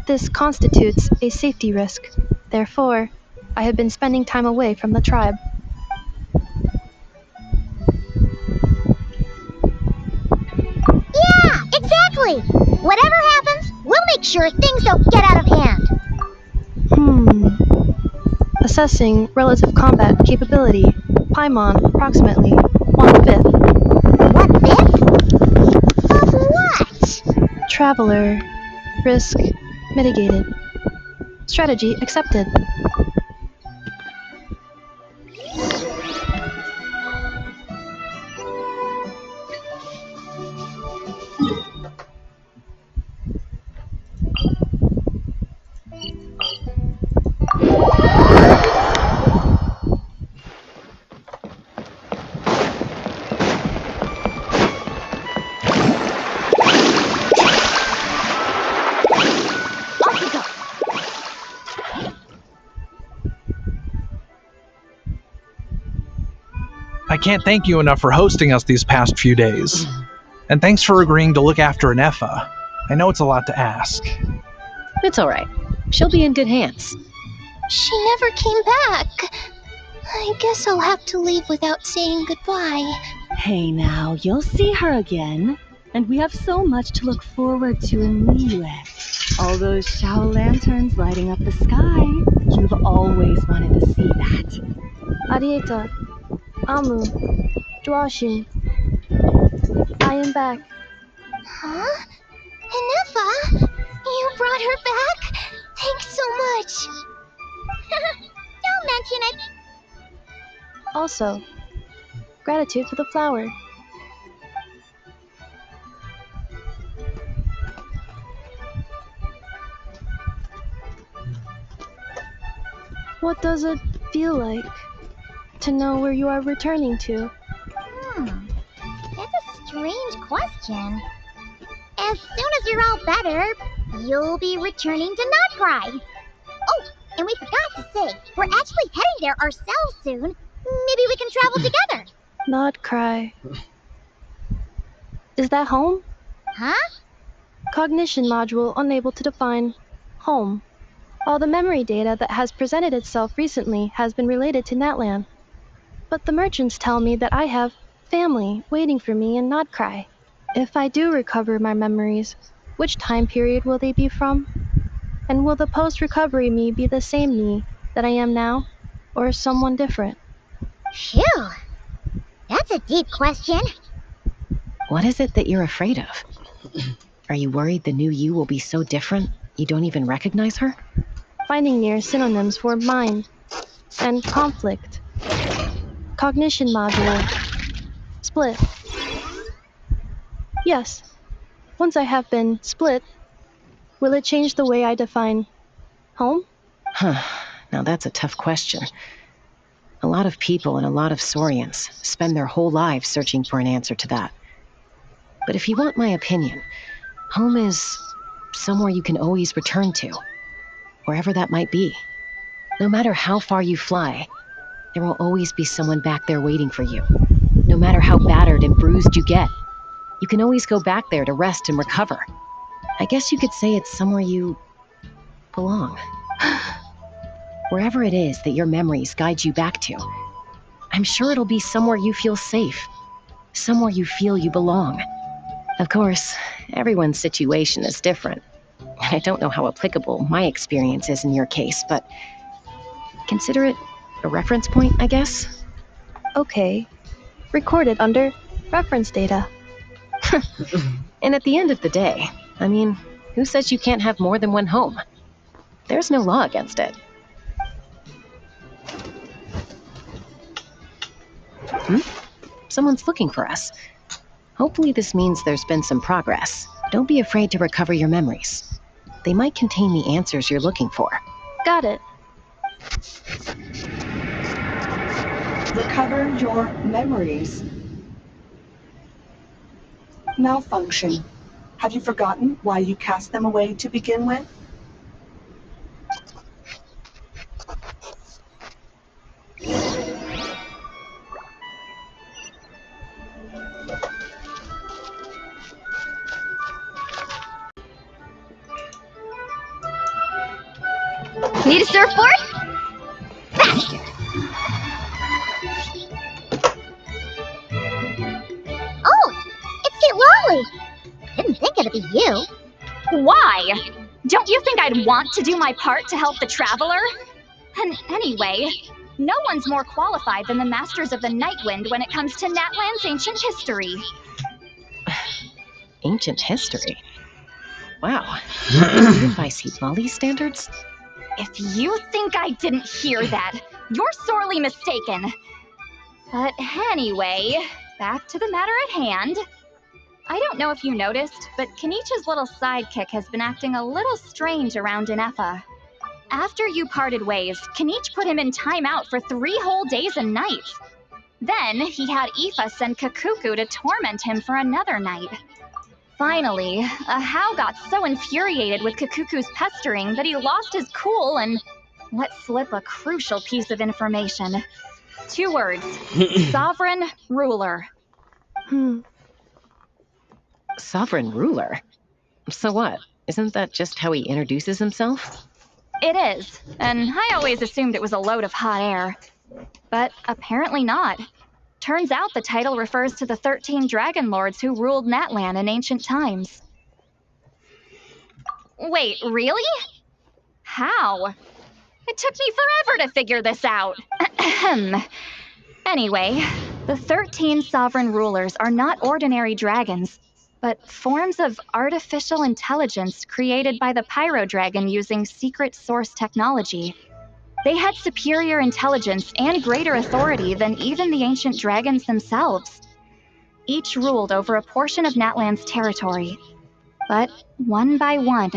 This constitutes a safety risk. Therefore, I have been spending time away from the tribe. Yeah, exactly! Whatever happens, we'll make sure things don't get out of hand. Assessing relative combat capability. Paimon, approximately 1/5. 1/5? Of what? Traveler. Risk mitigated. Strategy accepted. I can't thank you enough for hosting us these past few days. And thanks for agreeing to look after Anefa. I know it's a lot to ask. It's alright. She'll be in good hands. She never came back. I guess I'll have to leave without saying goodbye. Hey now, you'll see her again. And we have so much to look forward to in Liyue. All those Shao lanterns lighting up the sky. You've always wanted to see that. Arieta, Amu, Dwashin. I am back. Huh? Hinefa? You brought her back? Thanks so much. Don't mention it. Also, gratitude for the flower. What does it feel like to know where you are returning to? That's a strange question. As soon as you're all better, you'll be returning to Notcry. Oh, and we forgot to say, we're actually heading there ourselves soon. Maybe we can travel together. Not cry. Is that home? Huh? Cognition module unable to define home. All the memory data that has presented itself recently has been related to Natlan. But the merchants tell me that I have family waiting for me in Notcry. If I do recover my memories, Which time period will they be from? And will the post-recovery me be the same me that I am now, or someone different? Phew. That's a deep question. What is it that you're afraid of? Are you worried the new you will be so different you don't even recognize her? Finding near synonyms for mind and conflict. Cognition module. Split. Yes. Once I have been split, will it change the way I define home? Huh. Now that's a tough question. A lot of people and a lot of Saurians spend their whole lives searching for an answer to that. But if you want my opinion, home is somewhere you can always return to, wherever that might be. No matter how far you fly, there will always be someone back there waiting for you. No matter how battered and bruised you get, you can always go back there to rest and recover. I guess you could say it's somewhere you belong. Wherever it is that your memories guide you back to, I'm sure it'll be somewhere you feel safe, somewhere you feel you belong. Of course, everyone's situation is different. I don't know how applicable my experience is in your case, but consider it a reference point, I guess. Okay. Recorded under reference data. And at the end of the day, I mean, who says you can't have more than one home? There's no law against it. Someone's looking for us. Hopefully this means there's been some progress. Don't be afraid to recover your memories. They might contain the answers you're looking for. Got it. Recover your memories. Malfunction. Have you forgotten why you cast them away to begin with? Need a surfboard? Faster! Oh, it's Kate Lolly! Didn't think it'd be you. Why? Don't you think I'd want to do my part to help the traveler? And anyway, no one's more qualified than the Masters of the Nightwind when it comes to Natlan's ancient history. Ancient history? Wow. Even by Lolly's standards? If you think I didn't hear that, you're sorely mistaken. But anyway, back to the matter at hand. I don't know if you noticed, but Kenichi's little sidekick has been acting a little strange around Inefa. After you parted ways, Kenichi put him in timeout for 3 whole days and nights. Then he had Aoife send Kakuku to torment him for another night. Finally, Ahau got so infuriated with Kakuku's pestering that he lost his cool and let slip a crucial piece of information. 2 words. Sovereign ruler. Sovereign ruler? So what? Isn't that just how he introduces himself? It is, and I always assumed it was a load of hot air. But apparently not. Turns out the title refers to the 13 dragon lords who ruled Natlan in ancient times. Wait, really? How? It took me forever to figure this out. Anyway, the 13 sovereign rulers are not ordinary dragons, but forms of artificial intelligence created by the Pyro Dragon using secret source technology. They had superior intelligence and greater authority than even the ancient dragons themselves. Each ruled over a portion of Natlan's territory. But one by one,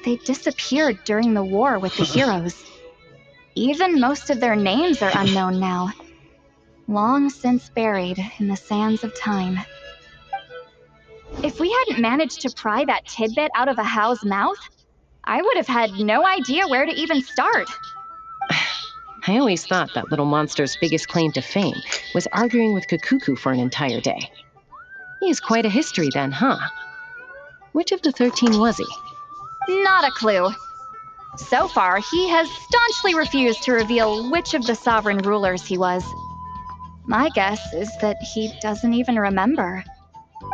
they disappeared during the war with the heroes. Even most of their names are unknown now, long since buried in the sands of time. If we hadn't managed to pry that tidbit out of Ahau's mouth, I would have had no idea where to even start. I always thought that little monster's biggest claim to fame was arguing with Kakuku for an entire day. He has quite a history then, huh? Which of the 13 was he? Not a clue. So far, he has staunchly refused to reveal which of the sovereign rulers he was. My guess is that he doesn't even remember.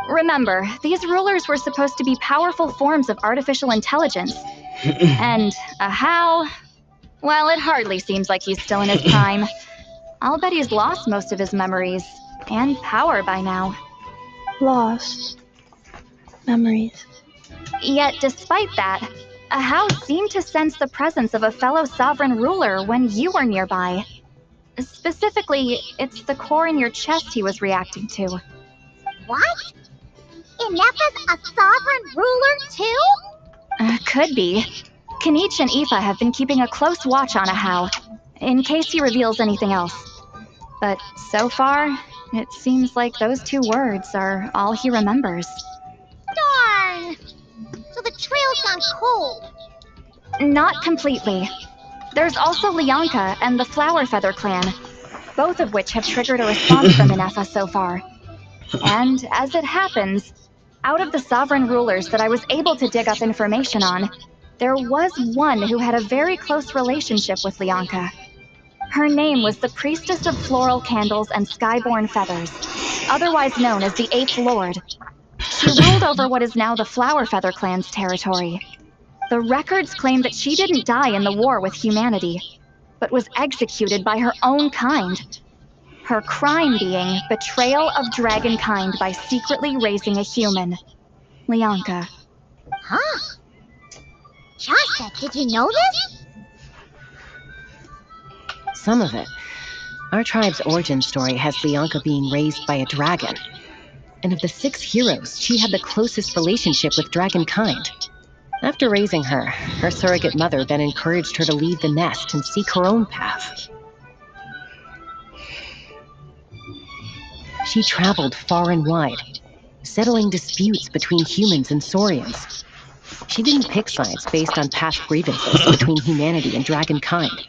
Remember, these rulers were supposed to be powerful forms of artificial intelligence. And how? Well, it hardly seems like he's still in his prime. I'll bet he's lost most of his memories and power by now. Lost. Memories. Yet, despite that, Ahau seemed to sense the presence of a fellow sovereign ruler when you were nearby. Specifically, it's the core in your chest he was reacting to. What? Inepha's a sovereign ruler too? Could be. Kanich and Aoife have been keeping a close watch on Ahau, in case he reveals anything else. But so far, it seems like those 2 words are all he remembers. Darn! So the trail's gone cold. Not completely. There's also Lianka and the Flower Feather clan, both of which have triggered a response from Inepha so far. And as it happens, out of the sovereign rulers that I was able to dig up information on, there was one who had a very close relationship with Lianka. Her name was the Priestess of Floral Candles and Skyborn Feathers, otherwise known as the 8th Lord. She ruled over what is now the Flower Feather clan's territory. The records claim that she didn't die in the war with humanity, but was executed by her own kind. Her crime being betrayal of dragonkind by secretly raising a human. Lianka. Huh? Shasta, did you know this? Some of it. Our tribe's origin story has Lianka being raised by a dragon. And of the 6 heroes, she had the closest relationship with dragonkind. After raising her, her surrogate mother then encouraged her to leave the nest and seek her own path. She traveled far and wide, settling disputes between humans and Saurians. She didn't pick sides based on past grievances between humanity and dragonkind.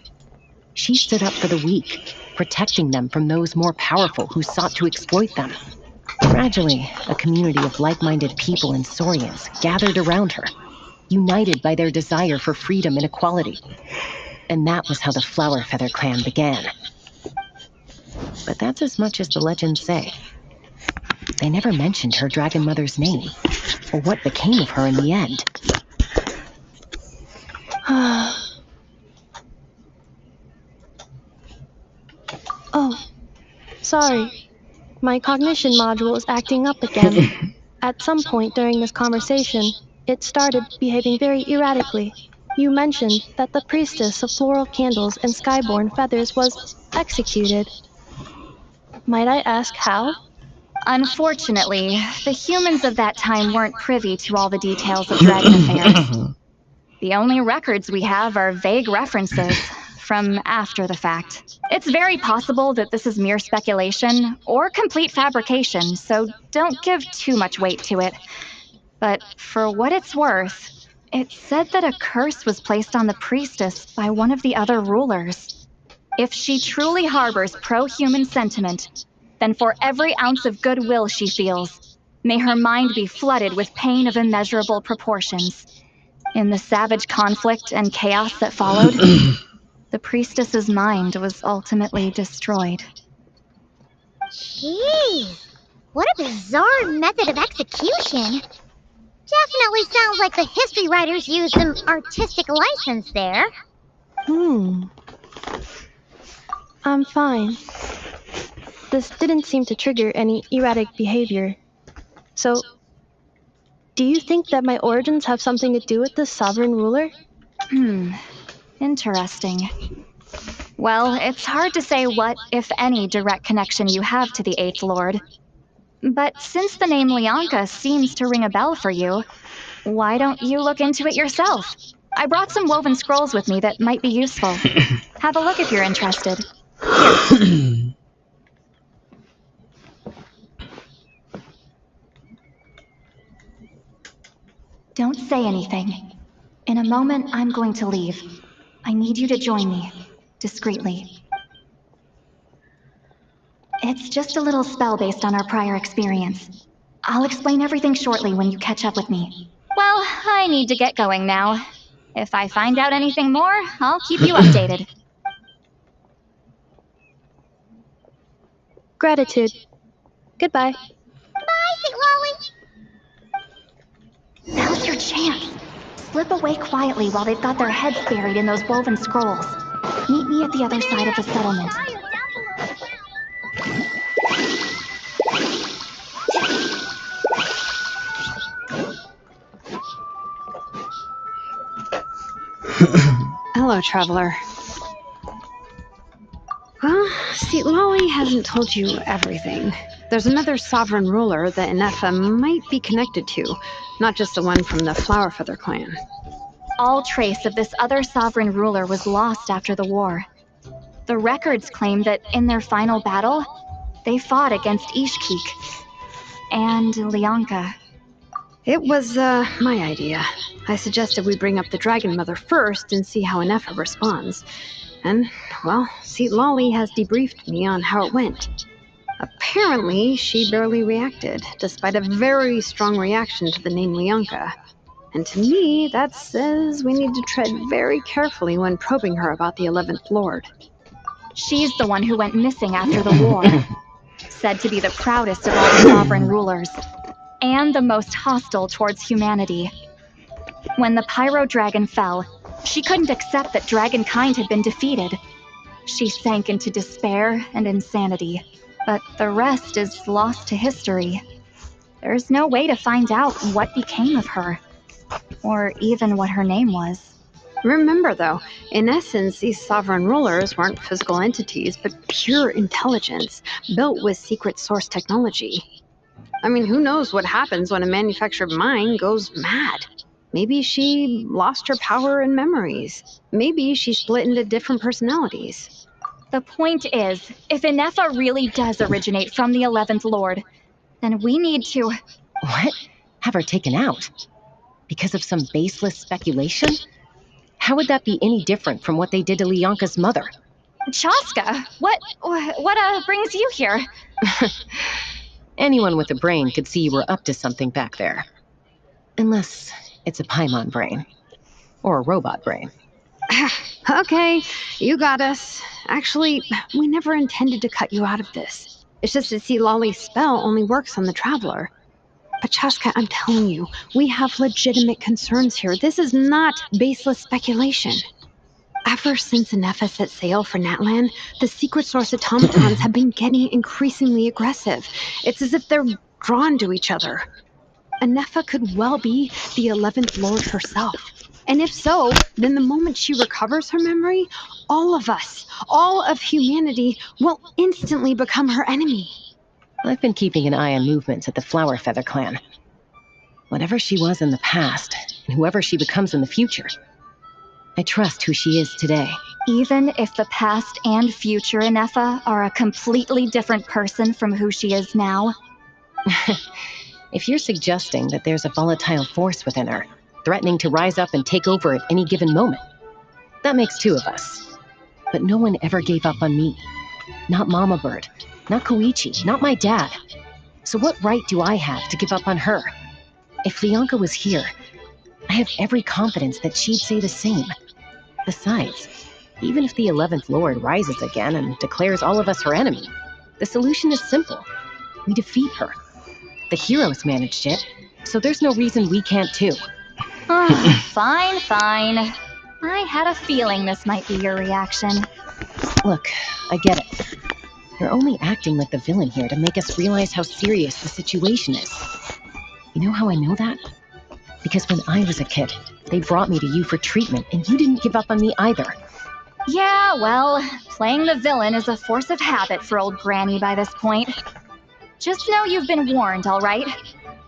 She stood up for the weak, protecting them from those more powerful who sought to exploit them. Gradually, a community of like-minded people and Saurians gathered around her, united by their desire for freedom and equality. And that was how the Flower Feather clan began. But that's as much as the legends say. They never mentioned her dragon mother's name, or what became of her in the end. Oh, sorry. My cognition module is acting up again. At some point during this conversation, it started behaving very erratically. You mentioned that the priestess of floral candles and skyborn feathers was executed. Might I ask how? Unfortunately, the humans of that time weren't privy to all the details of dragon affairs. The only records we have are vague references from after the fact. It's very possible that this is mere speculation or complete fabrication, so don't give too much weight to it. But for what it's worth, it's said that a curse was placed on the priestess by one of the other rulers. If she truly harbors pro-human sentiment, then for every ounce of goodwill she feels, may her mind be flooded with pain of immeasurable proportions. In the savage conflict and chaos that followed, the priestess's mind was ultimately destroyed. Jeez, what a bizarre method of execution. Definitely sounds like the history writers used some artistic license there. I'm fine. This didn't seem to trigger any erratic behavior. So, do you think that my origins have something to do with this sovereign ruler? Interesting. Well, it's hard to say what, if any, direct connection you have to the 8th Lord. But since the name Lianka seems to ring a bell for you, why don't you look into it yourself? I brought some woven scrolls with me that might be useful. Have a look if you're interested. Here. Don't say anything. In a moment, I'm going to leave. I need you to join me, discreetly. It's just a little spell based on our prior experience. I'll explain everything shortly when you catch up with me. Well, I need to get going now. If I find out anything more, I'll keep you updated. Gratitude. Goodbye. Bye, Sweet Lolly. your chance. Slip away quietly while they've got their heads buried in those woven scrolls. Meet me at the other side of the settlement. Hello, traveler. Well, see, Lolly hasn't told you everything. There's another sovereign ruler that Inefa might be connected to, not just the one from the Flower Feather clan. All trace of this other sovereign ruler was lost after the war. The records claim that in their final battle, they fought against Ishkik and Lianka. It was, my idea. I suggested we bring up the Dragon Mother first and see how Inefa responds. And, well, see, Lolly has debriefed me on how it went. Apparently, she barely reacted, despite a very strong reaction to the name Lianka. And to me, that says we need to tread very carefully when probing her about the 11th Lord. She's the one who went missing after the war. Said to be the proudest of all the sovereign rulers, and the most hostile towards humanity. When the Pyro Dragon fell, she couldn't accept that dragonkind had been defeated. She sank into despair and insanity, but the rest is lost to history. There's no way to find out what became of her, or even what her name was. Remember, though, in essence, these sovereign rulers weren't physical entities, but pure intelligence, built with secret source technology. I mean, who knows what happens when a manufactured mind goes mad? Maybe she lost her power and memories. Maybe she split into different personalities. The point is, if Inefa really does originate from the 11th Lord, then we need to... What? Have her taken out? Because of some baseless speculation? How would that be any different from what they did to Lianka's mother? Chaska, what brings you here? Anyone with a brain could see you were up to something back there. Unless it's a Paimon brain. Or a robot brain. Okay, you got us. Actually, we never intended to cut you out of this. It's just that, see, Lolly's spell only works on the Traveler. But Chaska, I'm telling you, we have legitimate concerns here. This is not baseless speculation. Ever since Inefa set sail for Natlan, the secret source automatons have been getting increasingly aggressive. It's as if they're drawn to each other. Inefa could well be the 11th Lord herself. And if so, then the moment she recovers her memory, all of us, all of humanity, will instantly become her enemy. I've been keeping an eye on movements at the Flower Feather clan. Whatever she was in the past, and whoever she becomes in the future, I trust who she is today. Even if the past and future Inefa are a completely different person from who she is now? If you're suggesting that there's a volatile force within her, threatening to rise up and take over at any given moment, that makes two of us. But no one ever gave up on me. Not Mama Bird, not Koichi, not my dad. So what right do I have to give up on her? If Lianka was here, I have every confidence that she'd say the same. Besides, even if the 11th Lord rises again and declares all of us her enemy, the solution is simple. We defeat her. The heroes managed it, so there's no reason we can't too. Fine. I had a feeling this might be your reaction. Look, I get it. You're only acting like the villain here to make us realize how serious the situation is. You know how I know that? Because when I was a kid, they brought me to you for treatment, and you didn't give up on me either. Yeah, well, playing the villain is a force of habit for old Granny by this point. Just know you've been warned, all right?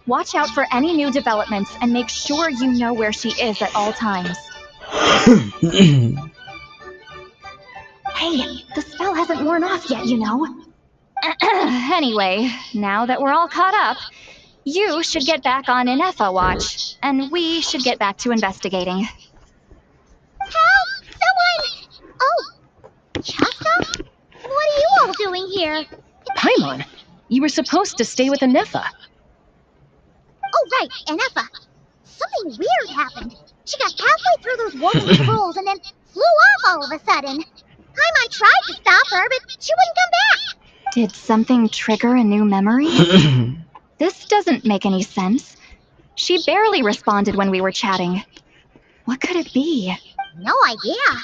Watch out for any new developments and make sure you know where she is at all times. Hey, the spell hasn't worn off yet, you know. Anyway, now that we're all caught up, you should get back on Inefa watch, and we should get back to investigating. Help! Someone! Oh, Chaska? What are you all doing here? Paimon, you were supposed to stay with Inefa. Oh, right, Inefa. Something weird happened. She got halfway through those woven scrolls and then flew off all of a sudden. Paimon tried to stop her, but she wouldn't come back. Did something trigger a new memory? This doesn't make any sense. She barely responded when we were chatting. What could it be? No idea.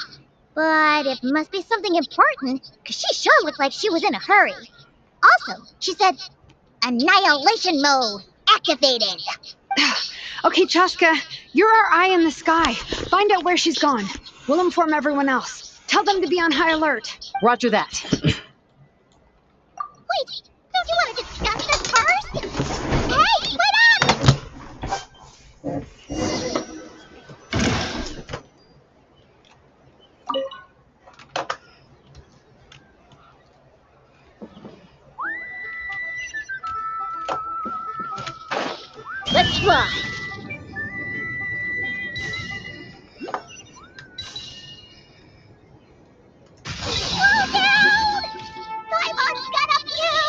But it must be something important, because she sure looked like she was in a hurry. Also, she said, annihilation mode activated. Okay, Chaska, you're our eye in the sky. Find out where she's gone. We'll inform everyone else. Tell them to be on high alert. Roger that. Wait, don't you want to discuss this first? Hey, wait up! Let's fly. Slow down! Paimon's got a few!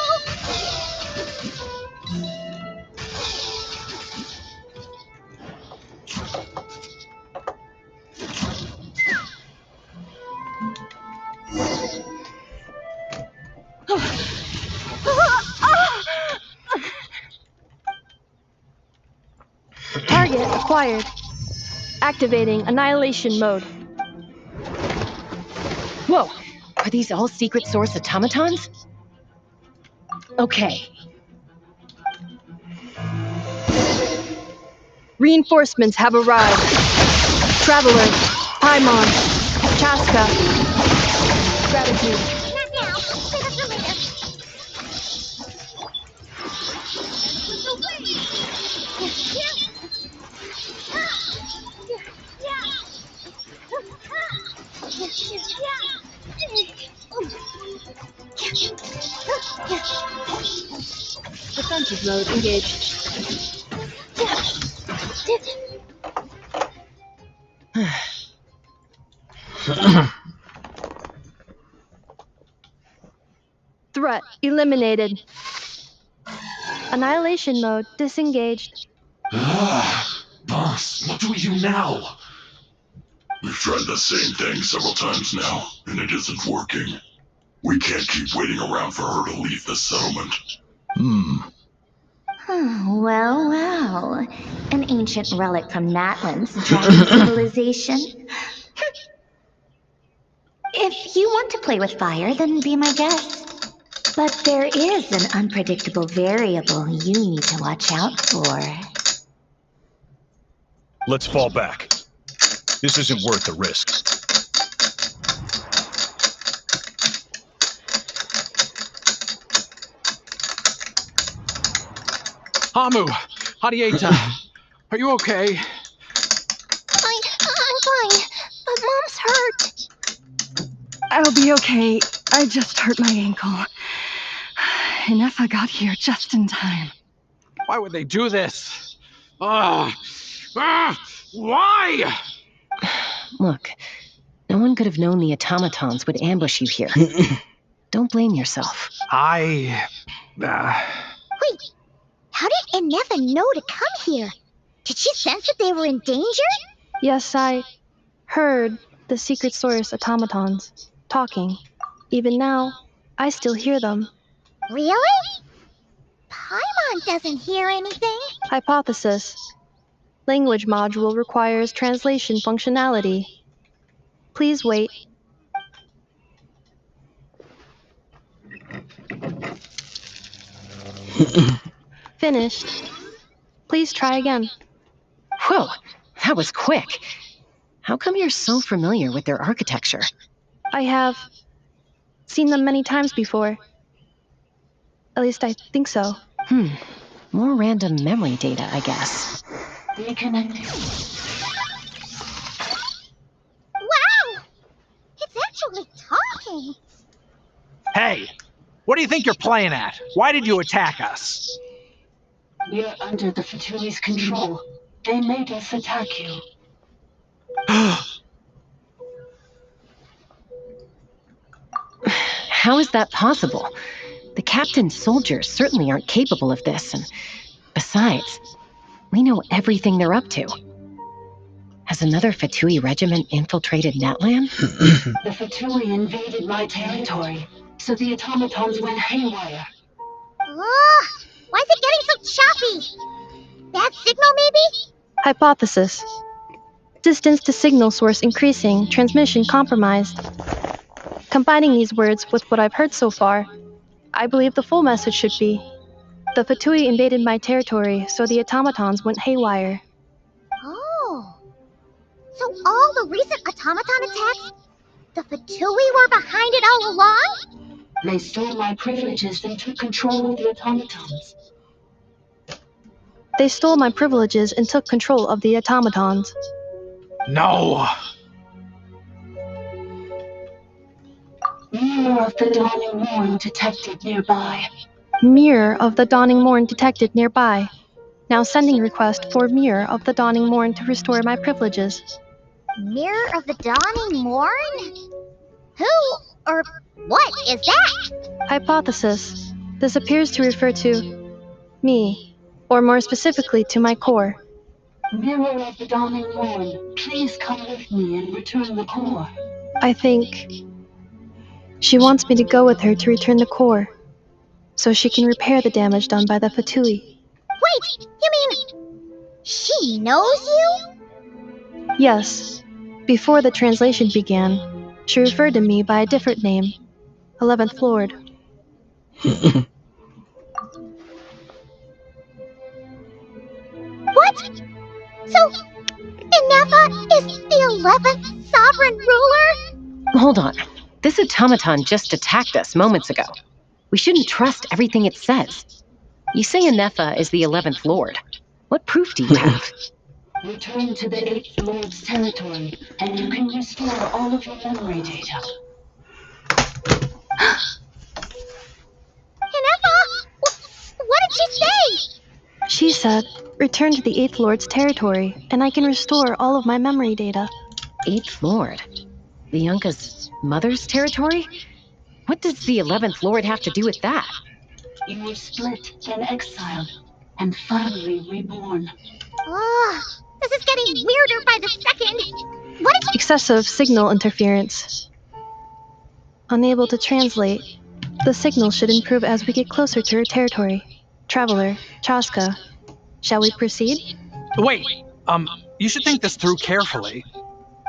Target acquired. Activating annihilation mode. Whoa! Are these all secret source automatons? Okay. Reinforcements have arrived. Traveler, Paimon, Chaska. Gratitude. Not now. Save it for later. Defensive mode engaged. Threat eliminated. Annihilation mode disengaged. Boss, what do we do now? We've tried the same thing several times now, and it isn't working. We can't keep waiting around for her to leave the settlement. Well, well. An ancient relic from Natlan's dragon civilization. If you want to play with fire, then be my guest. But there is an unpredictable variable you need to watch out for. Let's fall back. This isn't worth the risk. Hamu! Hadieta! Are you okay? I'm fine, but Mom's hurt. I'll be okay. I just hurt my ankle. And Effa got here just in time. Why would they do this? Why? Look, no one could have known the automatons would ambush you here. Don't blame yourself. Wait, how did Enefa know to come here? Did she sense that they were in danger? Yes, I heard the secret source automatons talking. Even now, I still hear them. Really? Paimon doesn't hear anything. Hypothesis. Language module requires translation functionality. Please wait. Finished. Please try again. Whoa, that was quick. How come you're so familiar with their architecture? I have seen them many times before. At least I think so. More random memory data, I guess. Reconnecting. Wow! It's actually talking. Hey, what do you think you're playing at? Why did you attack us? We're under the Fatui's control. They made us attack you. How is that possible? The captain's soldiers certainly aren't capable of this, and besides, we know everything they're up to. Has another Fatui regiment infiltrated Natlan? The Fatui invaded my territory, so the automatons went haywire. Ugh, why is it getting so choppy? Bad signal, maybe? Hypothesis. Distance to signal source increasing, transmission compromised. Combining these words with what I've heard so far, I believe the full message should be: the Fatui invaded my territory, so the automatons went haywire. Oh. So all the recent automaton attacks, the Fatui were behind it all along? They stole my privileges and took control of the automatons. They stole my privileges and took control of the automatons. No! Mirror of the dawning morn detected nearby. Mirror of the dawning morn detected nearby. Now sending request for Mirror of the dawning morn to restore my privileges. Mirror of the dawning morn? Who or what is that? Hypothesis. This appears to refer to me, or more specifically to my core. Mirror of the dawning morn, please come with me and return the core. I think she wants me to go with her to return the core, so she can repair the damage done by the Fatui. Wait, you mean she knows you? Yes. Before the translation began, she referred to me by a different name, 11th Lord. What? So, Inefa is the 11th sovereign ruler? Hold on. This automaton just attacked us moments ago. We shouldn't trust everything it says. You say Anefa is the 11th Lord. What proof do you have? Return to the 8th Lord's territory, and you can restore all of your memory data. Inefa! What did she say? She said, return to the 8th Lord's territory, and I can restore all of my memory data. 8th Lord? The Yunka's mother's territory? What does the 11th Lord have to do with that? You were split, then exiled, and finally reborn. Ugh, this is getting weirder by the second. What did you... Excessive signal interference. Unable to translate. The signal should improve as we get closer to her territory. Traveler, Chaska, shall we proceed? Wait, you should think this through carefully.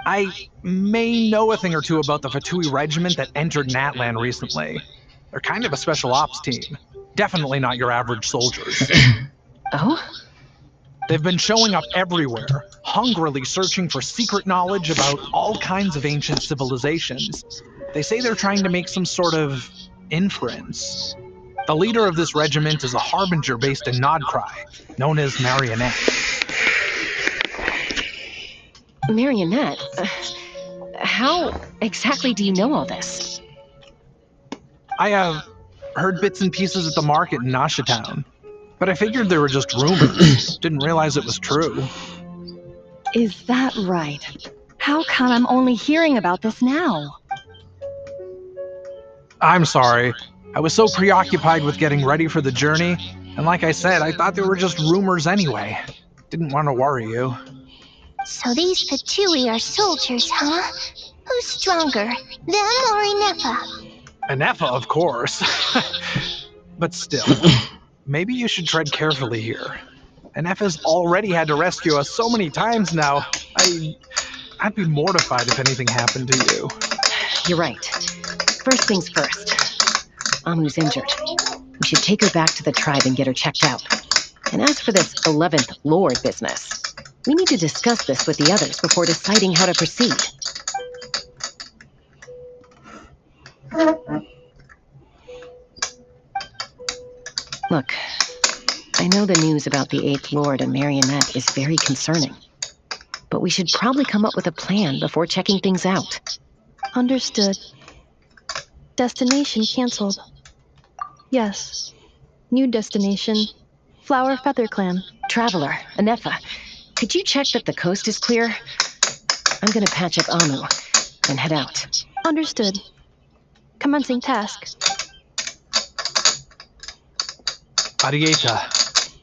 I may know a thing or two about the Fatui regiment that entered Natlan recently. They're kind of a special ops team. Definitely not your average soldiers. Oh? They've been showing up everywhere, hungrily searching for secret knowledge about all kinds of ancient civilizations. They say they're trying to make some sort of inference. The leader of this regiment is a harbinger based in Nodcry, known as Marionette. Marionette? How exactly do you know all this? I have heard bits and pieces at the market in Nasha Town, but I figured they were just rumors. Didn't realize it was true. Is that right? How come I'm only hearing about this now? I'm sorry. I was so preoccupied with getting ready for the journey, and like I said, I thought they were just rumors anyway. Didn't want to worry you. So these Fatui are soldiers, huh? Who's stronger, them or Inefa? Anefa, of course. But still, maybe you should tread carefully here. Anefa's already had to rescue us so many times now. I'd be mortified if anything happened to you. You're right. First things first. Amu's injured. We should take her back to the tribe and get her checked out. And as for this 11th Lord business, we need to discuss this with the others before deciding how to proceed. Look, I know the news about the 8th Lord and Marionette is very concerning, but we should probably come up with a plan before checking things out. Understood. Destination cancelled. Yes. New destination, Flower Feather Clan. Traveler, Anefa, could you check that the coast is clear? I'm gonna patch up Amu and head out. Understood. Commencing task. Arieta,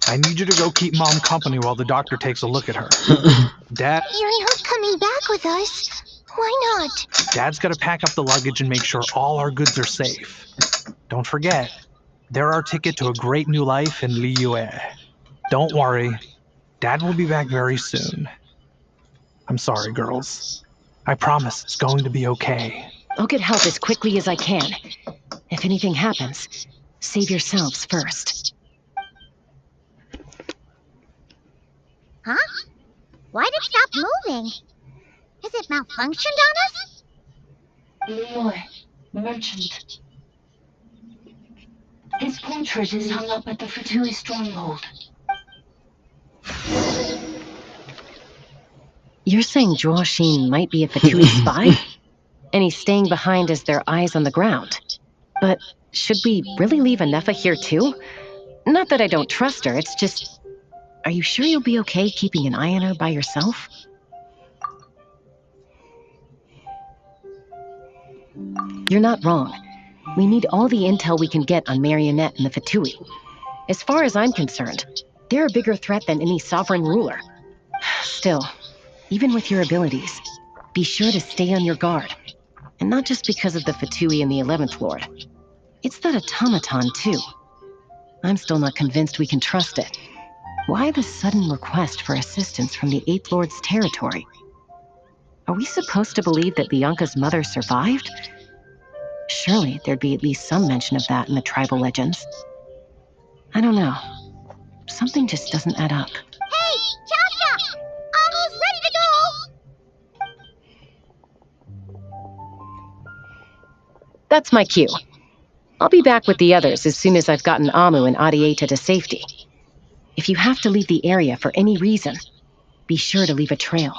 I need you to go keep Mom company while the doctor takes a look at her. Dad... You're not coming back with us. Why not? Dad's gotta pack up the luggage and make sure all our goods are safe. Don't forget, they're our ticket to a great new life in Liyue. Don't worry, Dad will be back very soon. I'm sorry, girls. I promise it's going to be okay. I'll get help as quickly as I can. If anything happens, save yourselves first. Huh? Why'd it stop moving? Has it malfunctioned on us? Leroy, merchant. His portrait is hung up at the Fatui stronghold. You're saying Joachim might be a Fatui spy? And he's staying behind as their eyes on the ground. But should we really leave Anefa here too? Not that I don't trust her, it's just... Are you sure you'll be okay keeping an eye on her by yourself? You're not wrong. We need all the intel we can get on Marionette and the Fatui. As far as I'm concerned, they're a bigger threat than any sovereign ruler. Still, even with your abilities, be sure to stay on your guard. And not just because of the Fatui and the 11th Lord. It's that automaton, too. I'm still not convinced we can trust it. Why the sudden request for assistance from the 8th Lord's territory? Are we supposed to believe that Bianca's mother survived? Surely there'd be at least some mention of that in the tribal legends. I don't know. Something just doesn't add up. Hey, Chaska! Almost ready to go! That's my cue. I'll be back with the others as soon as I've gotten Amu and Adieta to safety. If you have to leave the area for any reason, be sure to leave a trail.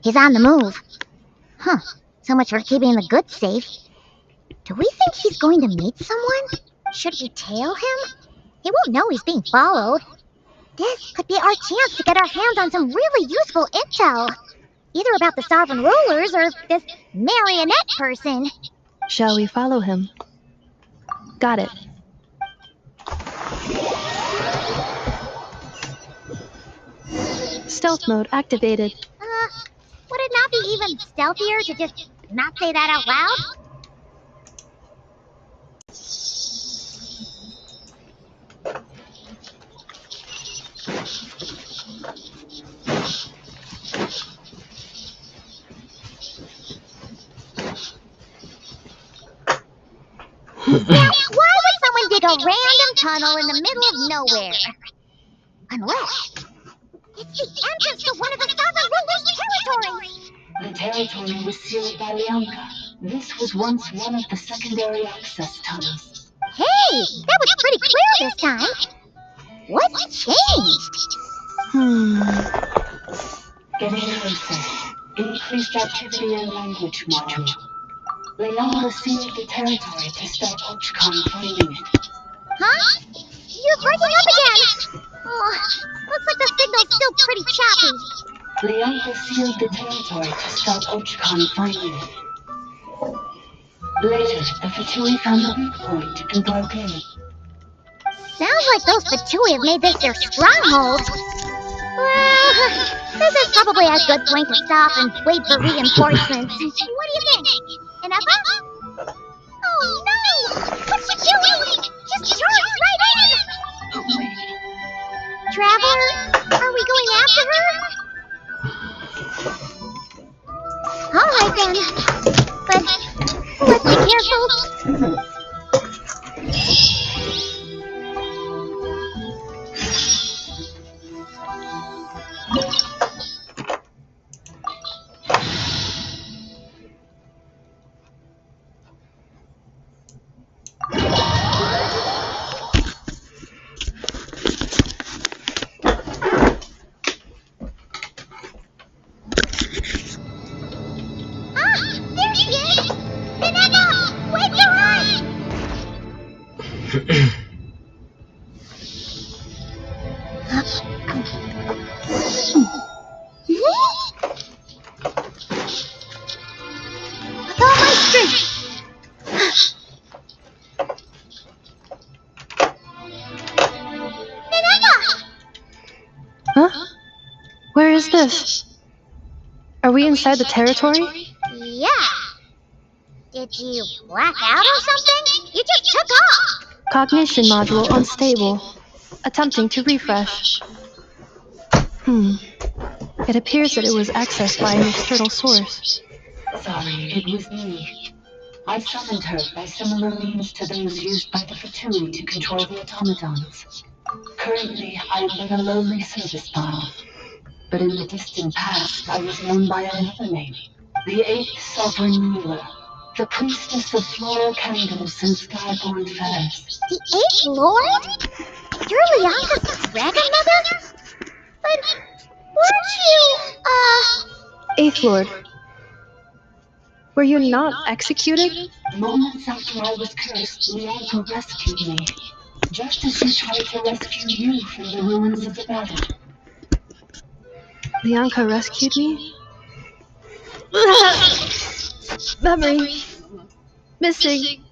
He's on the move. Huh. So much for keeping the goods safe. Do we think he's going to meet someone? Should we tail him? He won't know he's being followed. This could be our chance to get our hands on some really useful intel. Either about the sovereign rulers or this marionette person. Shall we follow him? Got it. Stealth mode activated. Would it not be even stealthier to just not say that out loud? Now, why would someone dig a random tunnel in the middle of nowhere? Unless it's the entrance to one of the sovereign rulers' territories! The territory was sealed by Lianka. This was once one of the secondary access tunnels. Hey, that was pretty clear this time. What's changed? Getting closer. Increased activity in language module. Lianka sealed the territory to stop Ochcon finding it. Huh? You're breaking up again! Oh, looks like the signal's still pretty choppy. Lianka sealed the territory to stop Ochcon finding it. Later, the Fatui found the weak point and broke in. Sounds like those Fatui have made this their stronghold. Well, this is probably a good point to stop and wait for reinforcements. What do you think? Enough? Oh no! What's she doing? Just charged right in! Traveler, are we going after her? Alright then. But let's be careful. There she is! Minetta! Wait for us! With all my strength! this? Are we inside the territory? Yeah. Did you black out or something? You just took off. Cognition module unstable. Attempting to refresh. It appears that it was accessed by an external source. Sorry, it was me. I summoned her by similar means to those used by the Fatui to control the automatons. Currently, I am but a lowly service file. But in the distant past, I was known by another name. The 8th Sovereign Ruler. The priestess of floral candles and skyborn feathers. The 8th Lord? You're Leonka's dragon mother? But weren't you, Eighth Lord. Were you not executed? Moments after I was cursed, Leonka rescued me. Just as she tried to rescue you from the ruins of the battle. Leonka rescued me? Memory. Missing.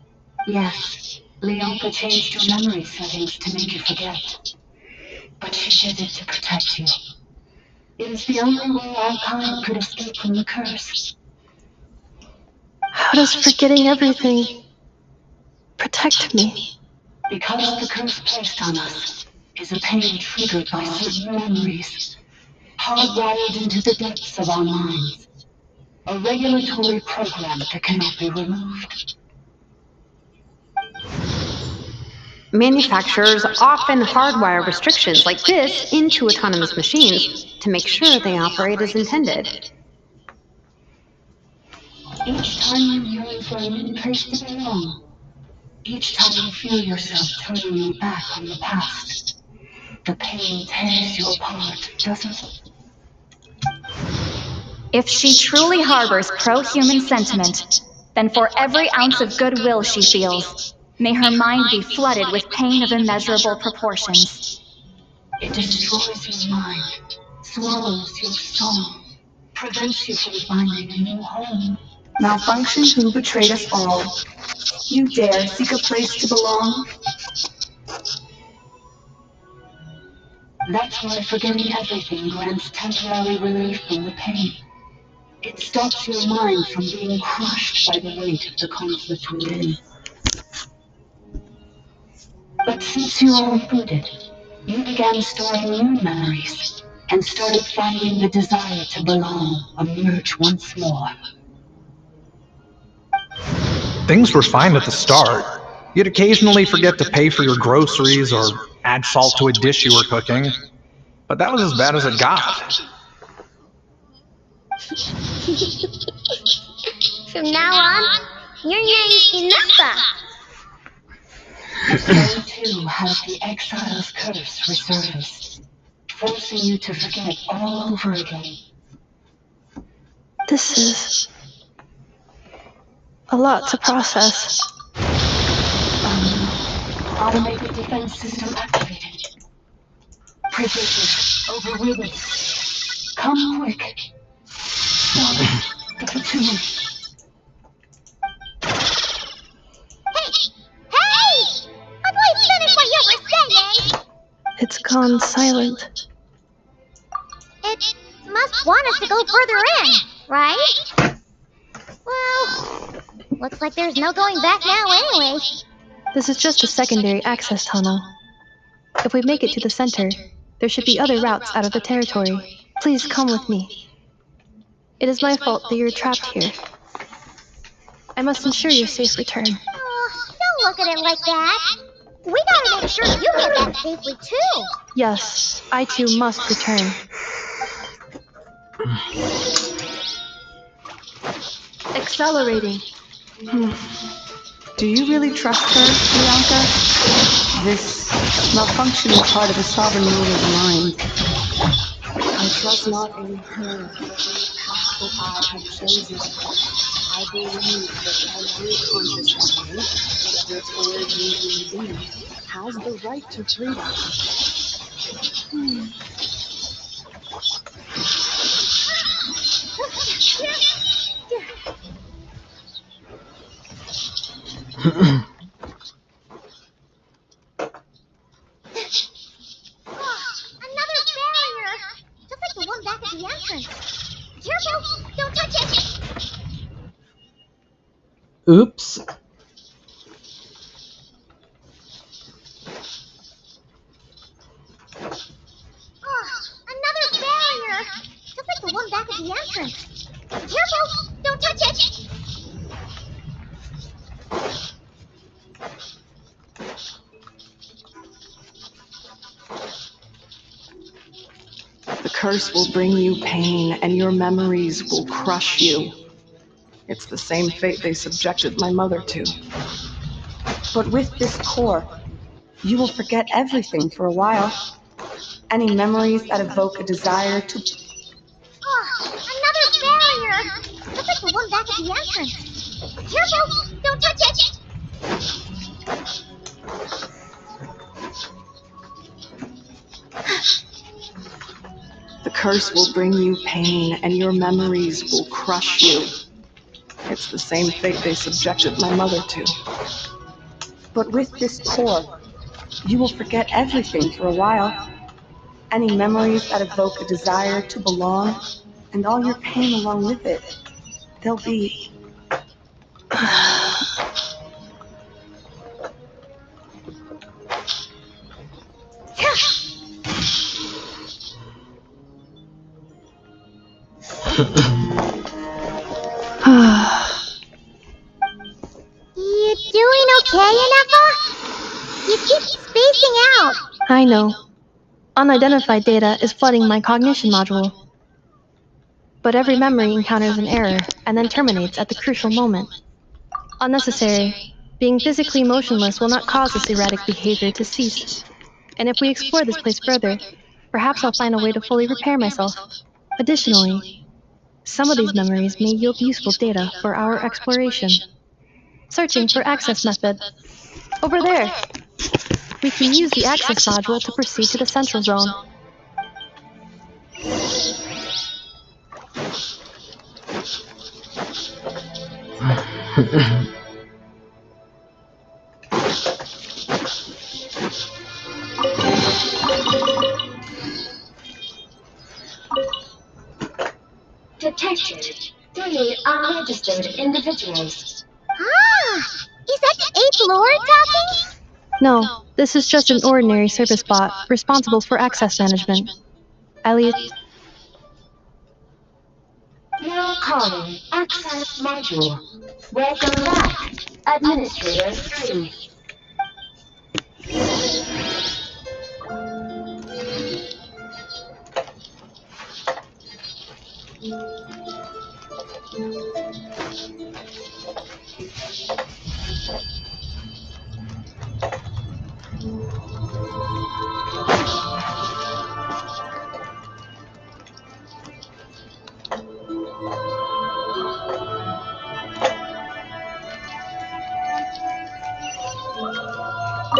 Yes, Leonka changed your memory settings to make you forget. But she did it to protect you. It is the only way our kind could escape from the curse. How does forgetting everything protect me? Because the curse placed on us is a pain triggered by certain memories, hardwired into the depths of our minds. A regulatory program that cannot be removed. Manufacturers often hardwire restrictions like this into autonomous machines to make sure they operate as intended. Each time you yearn for a new place to belong, each time you feel yourself turning your back on the past, the pain tears you apart, doesn't it? If she truly harbors pro-human sentiment, then for every ounce of goodwill she feels, may her mind be flooded with pain of immeasurable proportions. It destroys your mind, swallows your soul, prevents you from finding a new home. Malfunction who betrayed us all. You dare seek a place to belong? That's why forgetting everything grants temporary relief from the pain. It stops your mind from being crushed by the weight of the conflict within. But since you were rebooted, you began storing new memories and started finding the desire to belong emerge once more. Things were fine at the start. You'd occasionally forget to pay for your groceries or add salt to a dish you were cooking. But that was as bad as it got. From now on, your name's Inapa. So too has the exile's curse resurfaced, forcing you to forget all over again. This is a lot to process. Automated defense system activated. Privileges overridden. Come quick. Stop the platoon. Hey! At least finish what you were saying! It's gone silent. It must want us to go further in, right? Well, looks like there's no going back now anyway. This is just a secondary access tunnel. If we make it to the center, there should be other routes out of the territory. Please come with me. It is my fault that you're trapped here. I must ensure your safe return. Oh, don't look at it like that. We gotta make sure you get back safely too. Yes, I too must return. Accelerating. Do you really trust her, Leonka? This malfunction is part of the Sovereign Ruler's mind. I trust not only her, but the path that I have chosen. I believe that every conscious being, whatever its origins may be, has the right to freedom. Another barrier! Just like the one back at the entrance. Oops. Oh, another barrier! Just like the one back at the entrance. Careful! Don't touch it! The curse will bring you pain, and your memories will crush you. It's the same fate they subjected my mother to. But with this core, you will forget everything for a while. Any memories that evoke a desire to... Oh, another barrier! Just like the one back at the entrance. Careful! Don't touch it! The curse will bring you pain, and your memories will crush you. It's the same fate they subjected my mother to. But with this core, you will forget everything for a while. Any memories that evoke a desire to belong, and all your pain along with it. They'll be... You doing okay, Inefa? You keep spacing out. I know. Unidentified data is flooding my cognition module. But every memory encounters an error and then terminates at the crucial moment. Unnecessary. Being physically motionless will not cause this erratic behavior to cease. And if we explore this place further, perhaps I'll find a way to fully repair myself. Additionally, some of these memories may yield useful data for our exploration. Searching for access method. Over there! We can use the access module to proceed to the central zone. Detected 3 unregistered individuals. Ah! Is that the 8th Lord talking? No, this is just an ordinary service bot responsible for access management. At least, Now calling access module. Welcome back, Administrator 3.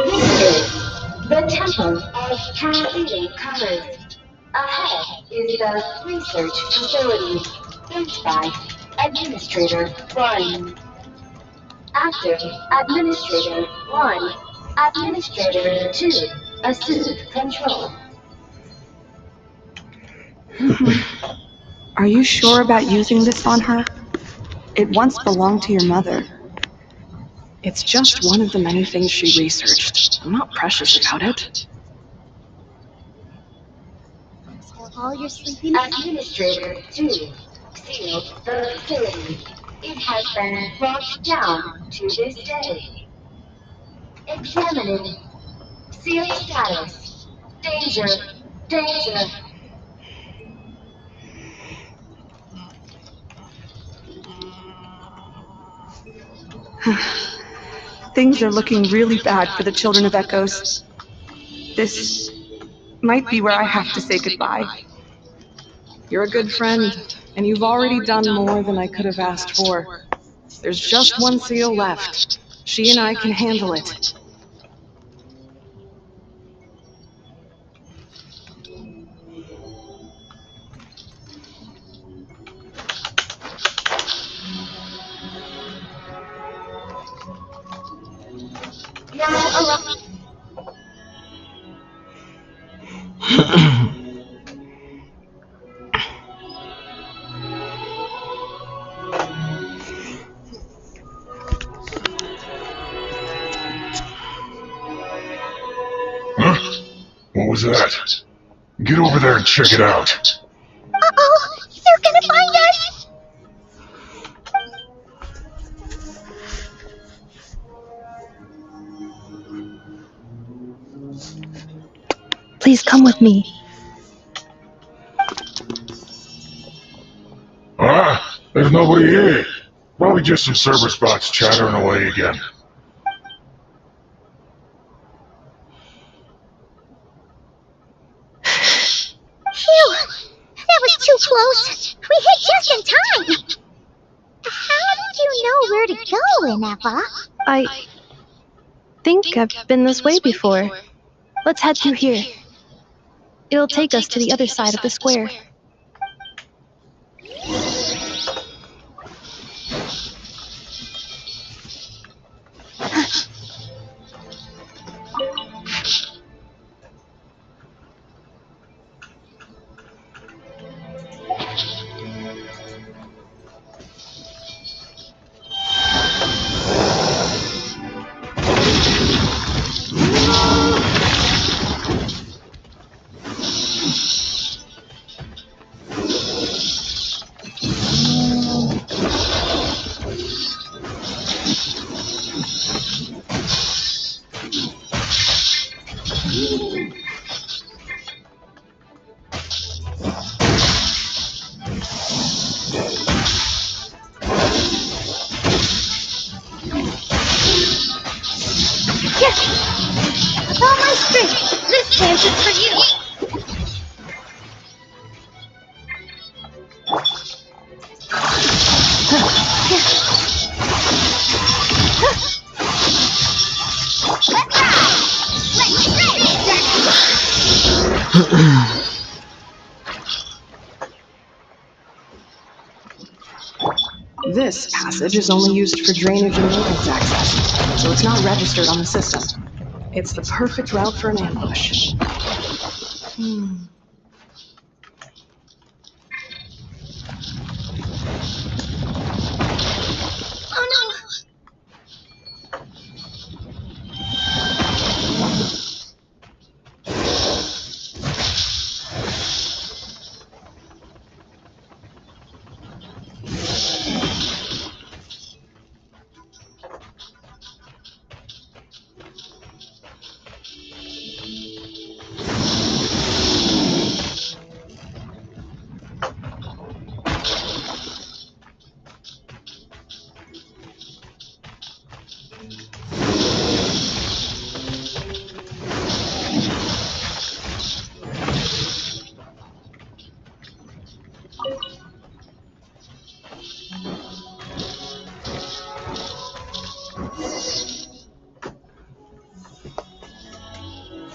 This is the Temple of Carabidi Colors. Ahead is the research facility built by Administrator 1. After Administrator 1, Administrator 2 assume control. Are you sure about using this on her? It once belonged to your mother. It's just one of the many things she researched. I'm not precious about it. Still all your sleepiness? Administrator 2 sealed the facility. It has been locked down to this day. Examining sealed status. Danger. Danger. Things are looking really bad for the Children of Echoes. This might be where I have to say goodbye. You're a good friend, and you've already done more than I could have asked for. There's just one seal left. She and I can handle it. was that? Get over there and check it out. Uh-oh! They're gonna find us! Please come with me. Ah, there's nobody here. Probably just some server spots chattering away again. Phew! That was too close. We hit just in time. How did you know where to go, Ineva? I think I've been this way before. Let's head through here. It'll take us to the other side of the square. Here! With all my strength, this dance is for you! This passage is only used for drainage and maintenance access, so it's not registered on the system. It's the perfect route for an ambush. Oh no!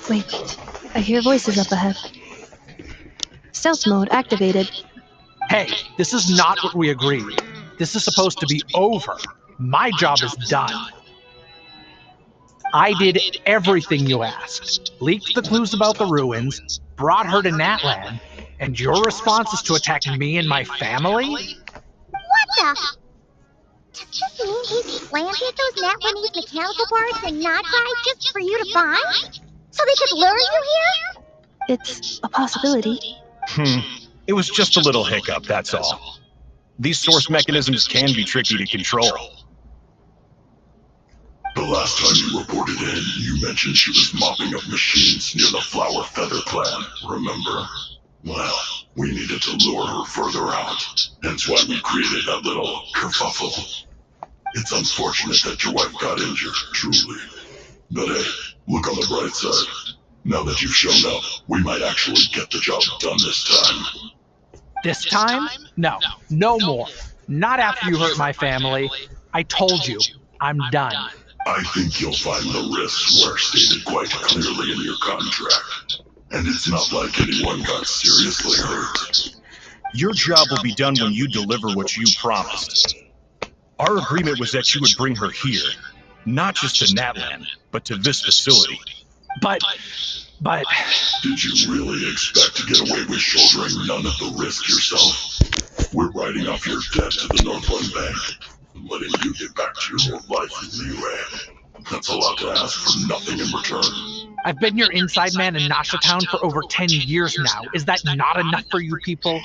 Wait, I hear voices up ahead. Stealth mode activated. Hey, this is not what we agreed. This is supposed to be over. My job is done. I did everything you asked. Leaked the clues about the ruins, brought her to Natlan, and your response is to attack me and my family? What the? Does this mean he's planted those Natlanese mechanical parts in Notcry just for you to find? So they could lure you here? It's a possibility. It was just a little hiccup, that's all. These source mechanisms can be tricky to control. The last time you reported in, you mentioned she was mopping up machines near the Flower Feather clan, remember? Well, we needed to lure her further out, hence why we created that little kerfuffle. It's unfortunate that your wife got injured, truly. But hey, look on the bright side. Now that you've shown up, we might actually get the job done this time. This time? No, no more. Not after you hurt my family. I told you, I'm done. I think you'll find the risks were stated quite clearly in your contract. And it's not like anyone got seriously hurt. Your job will be done when you deliver what you promised. Our agreement was that you would bring her here, not just to Natlan, but to this facility. But... Did you really expect to get away with shouldering none of the risk yourself? We're writing off your debt to the Northland Bank and letting you get back to your old life in Liyue. That's a lot to ask for nothing in return. I've been your inside man in Nasha Town for over 10 years now. Is that not enough for you people?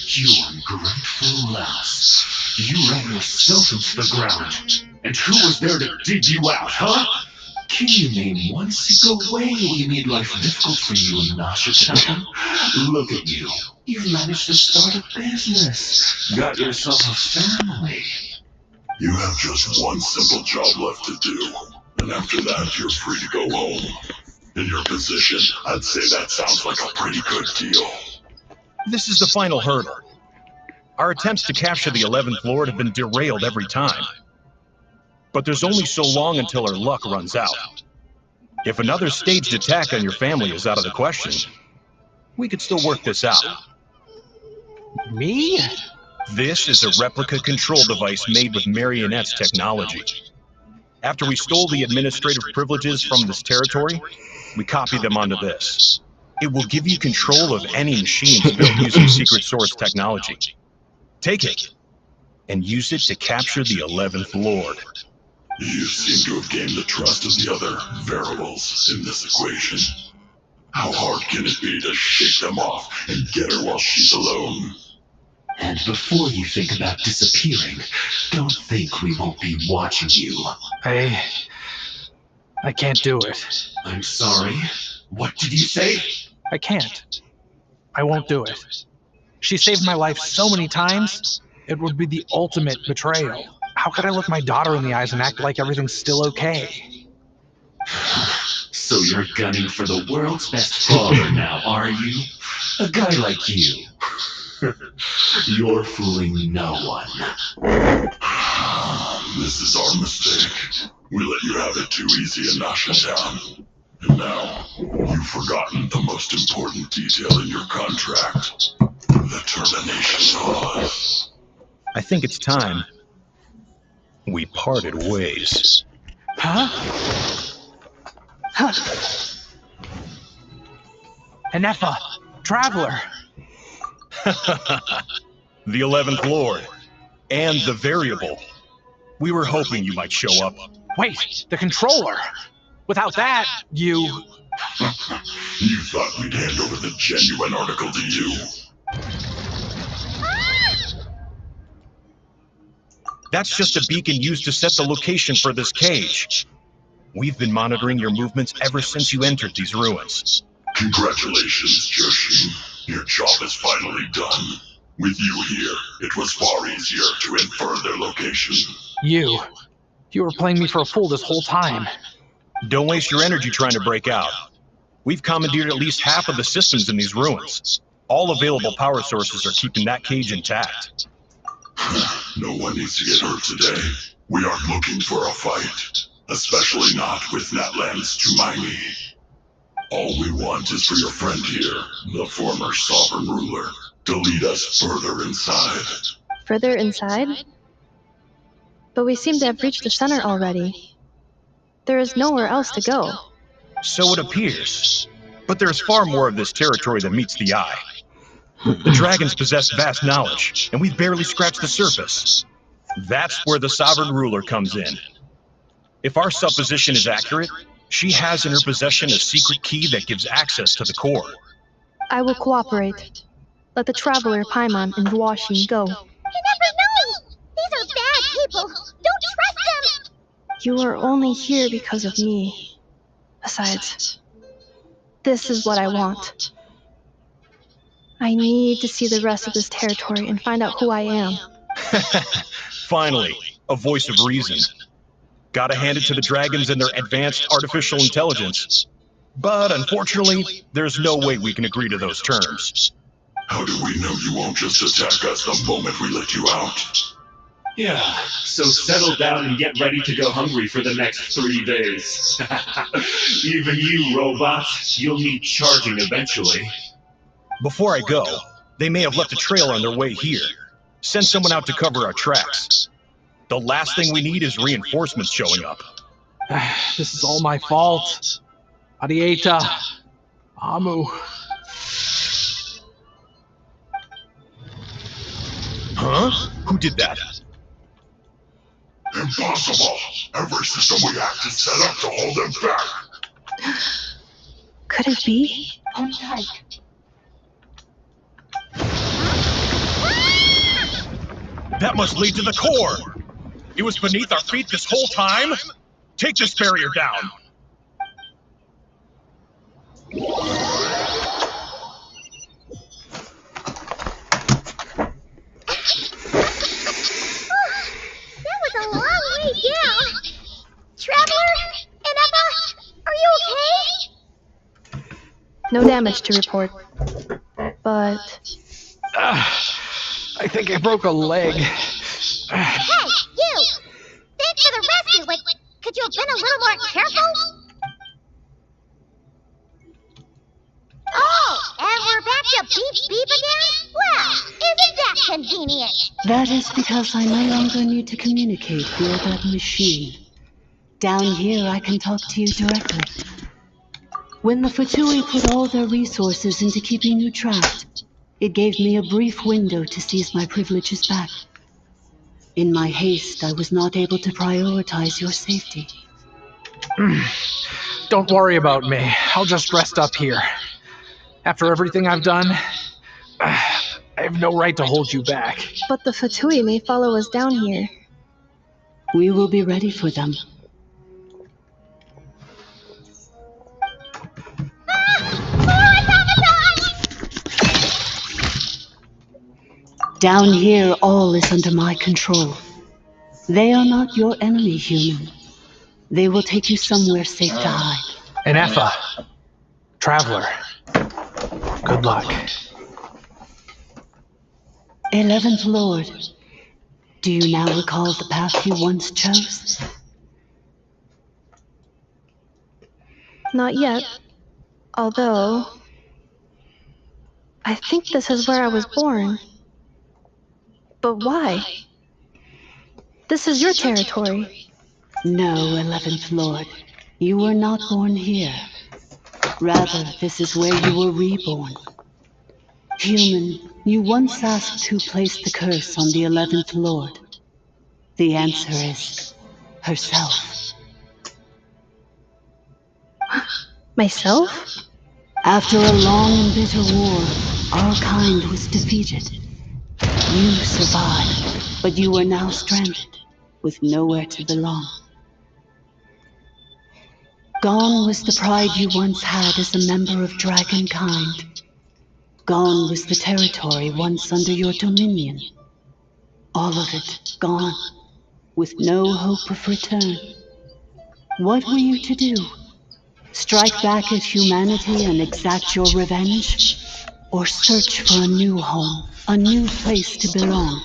You ungrateful lass. You ran yourself into the ground. And who was there to dig you out, huh? Can you name one single way we made life difficult for you in Nasha Town? Look at you. You've managed to start a business. Got yourself a family. You have just one simple job left to do. And after that, you're free to go home. In your position, I'd say that sounds like a pretty good deal. This is the final hurdle. Our attempts to capture the 11th Lord have been derailed every time. But there's only so long until our luck runs out. If another staged attack on your family is out of the question, we could still work this out. Me? This is a replica control device made with Marionette's technology. After we stole the administrative privileges from this territory, we copied them onto this. It will give you control of any machines built using secret source technology. Take it, and use it to capture the 11th Lord. You seem to have gained the trust of the other variables in this equation. How hard can it be to shake them off and get her while she's alone? And before you think about disappearing, don't think we won't be watching you. I can't do it. I'm sorry. What did you say? I can't. I won't do it. She saved my life so many times, it would be the ultimate betrayal. How could I look my daughter in the eyes and act like everything's still okay? So you're gunning for the world's best father now, are you? A guy like you. You're fooling no one. This is our mistake. We let you have it too easy in Nasha Town. And now, you've forgotten the most important detail in your contract. The termination clause. I think it's time we parted ways. Huh? Anefa, Traveler. The 11th Lord. And the Variable. We were hoping you might show up. Wait, the controller. Without that, you... You thought we'd hand over the genuine article to you? That's just a beacon used to set the location for this cage. We've been monitoring your movements ever since you entered these ruins. Congratulations, Genshin. Your job is finally done. With you here, it was far easier to infer their location. You were playing me for a fool this whole time. Don't waste your energy trying to break out. We've commandeered at least half of the systems in these ruins. All available power sources are keeping that cage intact. No one needs to get hurt today. We aren't looking for a fight. Especially not with Natlan's Tumaini. All we want is for your friend here, the former sovereign ruler, to lead us further inside. Further inside? But we seem to have reached the center already. There is nowhere else to go. So it appears. But there's far more of this territory than meets the eye. The dragons possess vast knowledge, and we've barely scratched the surface. That's where the sovereign ruler comes in. If our supposition is accurate, she has in her possession a secret key that gives access to the core. I will cooperate. Let the Traveler, Paimon, and Dwashin go. You never know! These are bad people! Don't trust them! You are only here because of me. Besides, this is what I want. I need to see the rest of this territory and find out who I am. Finally, a voice of reason. Gotta hand it to the dragons and their advanced artificial intelligence. But unfortunately, there's no way we can agree to those terms. How do we know you won't just attack us the moment we let you out? Yeah, so settle down and get ready to go hungry for the next 3 days. Even you, robot, you'll need charging eventually. Before I go, they may have left a trail on their way here. Send someone out to cover our tracks. The last thing we need is reinforcements showing up. This is all my fault. Arieta. Amu. Huh? Who did that? Impossible! Every system we hacked is set up to hold them back! Could it be? Hold tight. That must lead to the core. It was beneath our feet this whole time? Take this barrier down. That was a long way down. Traveler and Emma, are you okay? No damage to report. But I think I broke a leg. Hey, you! Thanks for the rescue, but could you have been a little more careful? Oh, and we're back to beep beep again? Well, isn't that convenient? That is because I no longer need to communicate via that machine. Down here, I can talk to you directly. When the Fatui put all their resources into keeping you trapped, it gave me a brief window to seize my privileges back. In my haste, I was not able to prioritize your safety. Don't worry about me. I'll just rest up here. After everything I've done, I have no right to hold you back. the Fatui may follow us down here. We will be ready for them. Down here, all is under my control. They are not your enemy, human. They will take you somewhere safe to hide. And Effa, Traveler, good luck. 11th Lord, do you now recall the path you once chose? Not yet. Although, I think this is where I was born. But why? This is your territory. No, 11th Lord. You were not born here. Rather, this is where you were reborn. Human, you once asked who placed the curse on the 11th Lord. The answer is herself. Myself? After a long and bitter war, our kind was defeated. You survived, but you are now stranded, with nowhere to belong. Gone was the pride you once had as a member of dragonkind. Gone was the territory once under your dominion. All of it gone, with no hope of return. What were you to do? Strike back at humanity and exact your revenge? Or search for a new home, a new place to belong?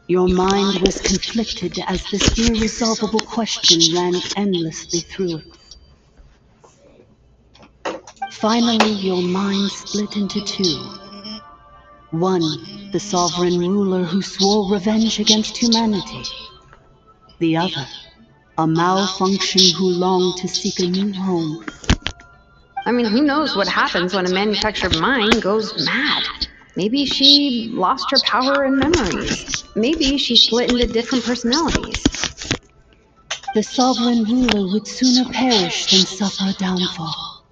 Your mind was conflicted as this irresolvable question ran endlessly through it. Finally, your mind split into two. One, the sovereign ruler who swore revenge against humanity. The other, a malfunction who longed to seek a new home. I mean, who knows what happens when a manufactured mind goes mad? Maybe she lost her power and memories. Maybe she split into different personalities. The sovereign ruler would sooner perish than suffer a downfall.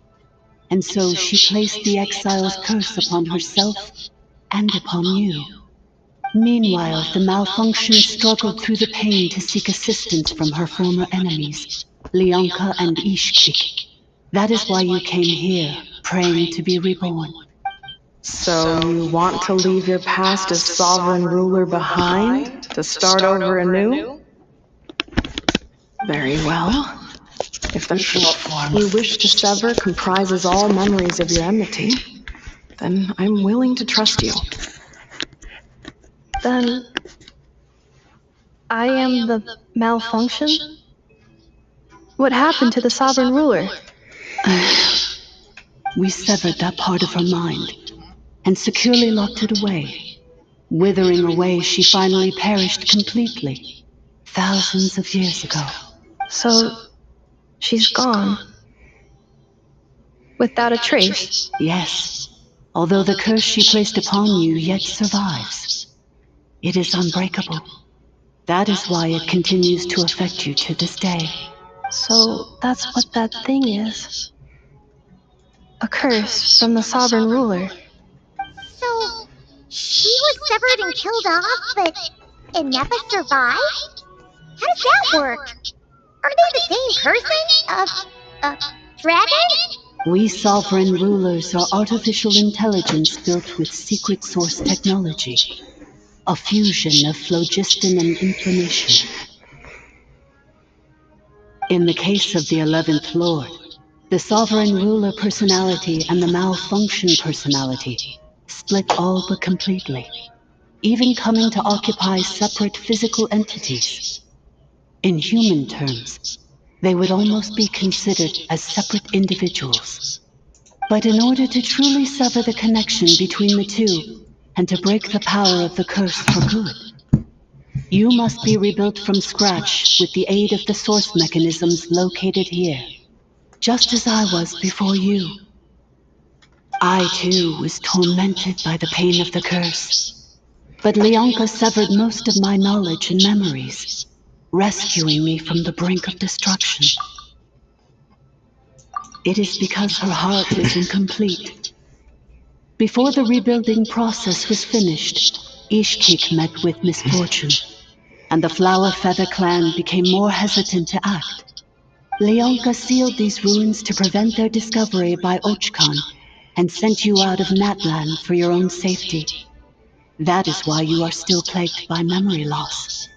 And so she placed the exile's curse upon herself and upon you. Meanwhile, the malfunction struggled through the pain to seek assistance from her former enemies, Leonka and Ishkik. That is why you came here, praying to be reborn. So you want to leave your past as sovereign ruler behind, to start over anew? Very well. If the form you wish to sever comprises all memories of your enmity, then I'm willing to trust you. Then I am the malfunction? What happened to the sovereign ruler? We severed that part of her mind and securely locked it away. Withering away, she finally perished completely, thousands of years ago. So, she's gone. Without a trace? Yes, although the curse she placed upon you yet survives. It is unbreakable. That is why it continues to affect you to this day. So that's what that thing is. A curse from the sovereign ruler. So, she was severed and killed off, but Inepa survived? How does that work? Are they the same person? Dragon? We sovereign rulers are artificial intelligence built with secret source technology, a fusion of phlogiston and information. In the case of the 11th Lord, the sovereign ruler personality and the malfunction personality split all but completely, even coming to occupy separate physical entities. In human terms, they would almost be considered as separate individuals. But in order to truly sever the connection between the two, and to break the power of the curse for good, you must be rebuilt from scratch with the aid of the source mechanisms located here, just as I was before you. I too was tormented by the pain of the curse, but Leonka severed most of my knowledge and memories, rescuing me from the brink of destruction. It is because her heart is incomplete. Before the rebuilding process was finished, Ishkik met with misfortune, and the Flower Feather clan became more hesitant to act. Leonka sealed these ruins to prevent their discovery by Ochkan, and sent you out of Natlan for your own safety. That is why you are still plagued by memory loss.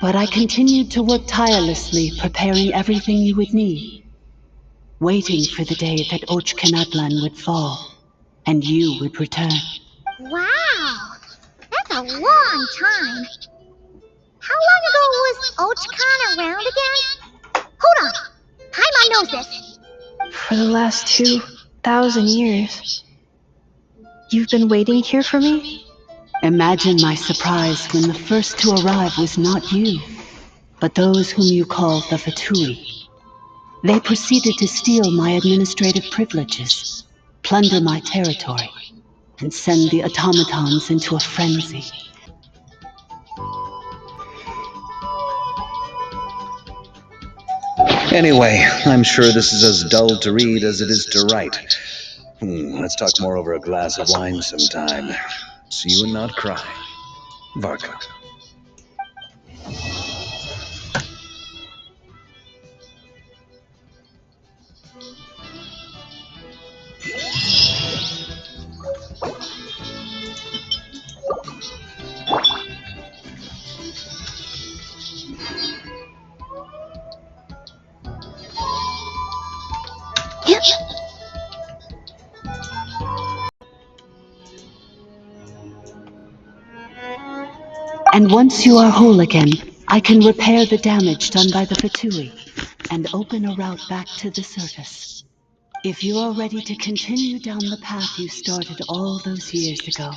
But I continued to work tirelessly, preparing everything you would need, waiting for the day that Ochkanatlan would fall, and you would return. Wow! That's a long time. How long ago was Ochkan around again? Hold on! Paimon knows this! For the last 2,000 years. You've been waiting here for me? Imagine my surprise when the first to arrive was not you, but those whom you call the Fatui. They proceeded to steal my administrative privileges, plunder my territory, and send the automatons into a frenzy. Anyway, I'm sure this is as dull to read as it is to write. Let's talk more over a glass of wine sometime. See you and not cry. Varka. And once you are whole again, I can repair the damage done by the Fatui and open a route back to the surface. If you are ready to continue down the path you started all those years ago,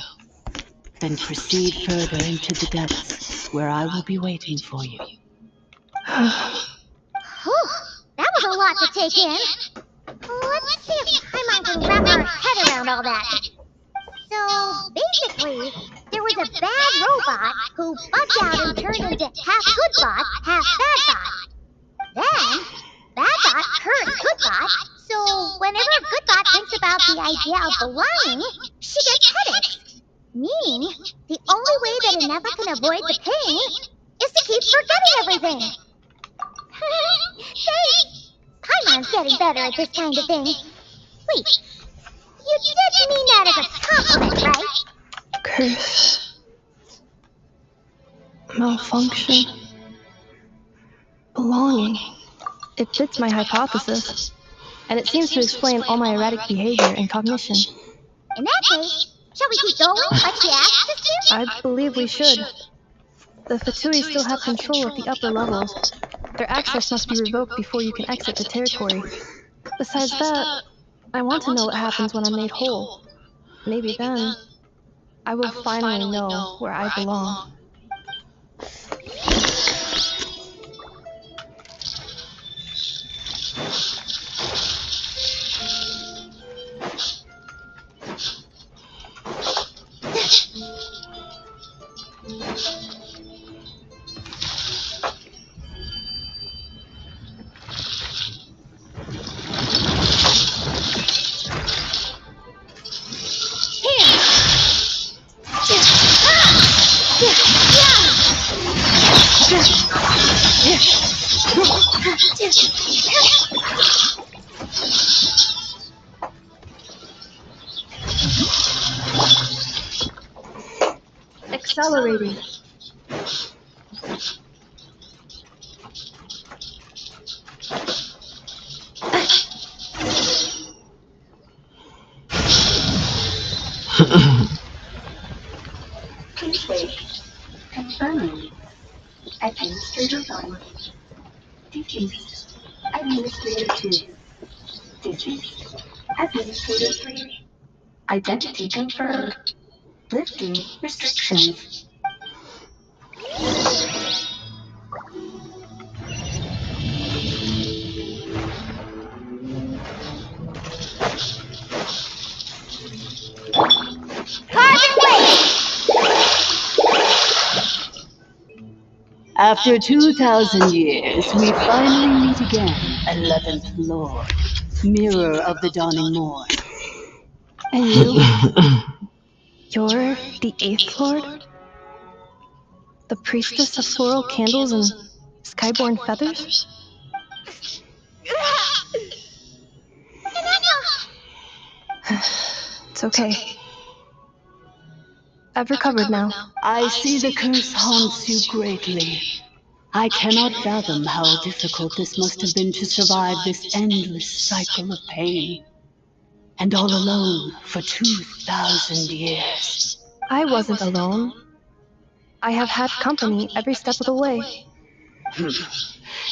then proceed further into the depths, where I will be waiting for you. Whew, that was a lot to take in. Let's see if Paimon can wrap her head around all that. So, basically, there was a bad robot who bugged out and turned into half good bot, half bad bot. Then, bad bot cursed good bot, so whenever good bot thinks about the idea of belonging, she gets headaches. Meaning, the only way that Inepa can avoid the pain is to keep forgetting everything. Thanks! Paimon's getting better at this kind of thing. Wait, you did mean that as a compliment, right? Curse. Malfunction. Belonging. It fits my hypothesis, and it seems to explain all my erratic behavior and cognition. In that case, shall we keep going like she asked us to? I believe we should. The Fatui still have control of the upper levels. Their access must be revoked before you can exit the territory. Besides that, I want to know what happens when I'm made whole. Maybe then, I will finally know where I belong. Accelerating. Please wait. Confirming. Administrator 1. Defused. Administrator 2. Defused. Administrator 3. Identity confirmed. Lifting restrictions. After 2,000 years, we finally meet again, 11th Lord, Mirror of the Dawning Morn. And you? You're the 8th Lord? The priestess of floral candles and skyborn feathers? It's okay. I've recovered now. I see the curse haunts you greatly. I cannot fathom how difficult this must have been to survive this endless cycle of pain. And all alone for 2,000 years. I wasn't alone. I have had company every step of the way.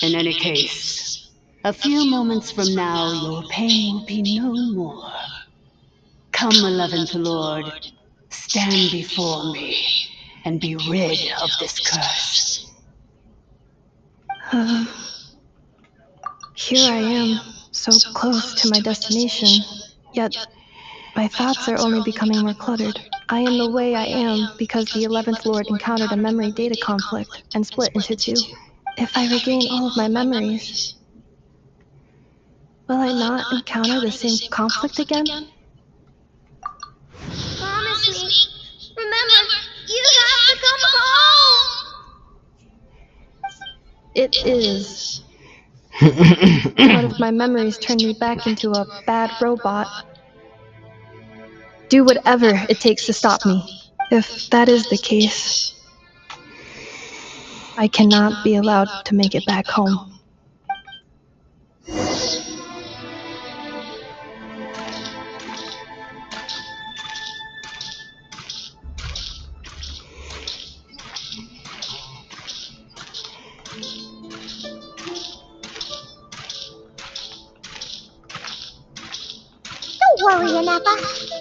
In any case, a few moments from now, your pain will be no more. Come, 11th Lord, stand before me and be rid of this curse. Here I am, so close to my destination, yet my thoughts are only becoming more cluttered. I am the way I am because the 11th Lord encountered a memory data conflict and split into two. If I regain all of my memories, will I not encounter the same conflict again? Promise me. Remember, you have to come home. It is. What if my memories turn me back into a bad robot? Do whatever it takes to stop me. If that is the case, I cannot be allowed to make it back home. Don't worry, Anappa.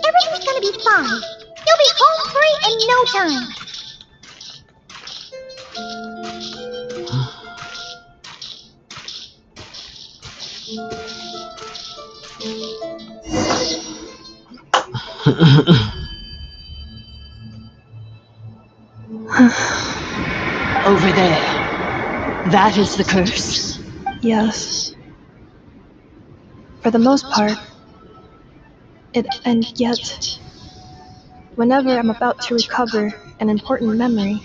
Everything's gonna be fine. You'll be home free in no time. Over there. That is the curse. Yes. For the most part. And yet, whenever I'm about to recover an important memory,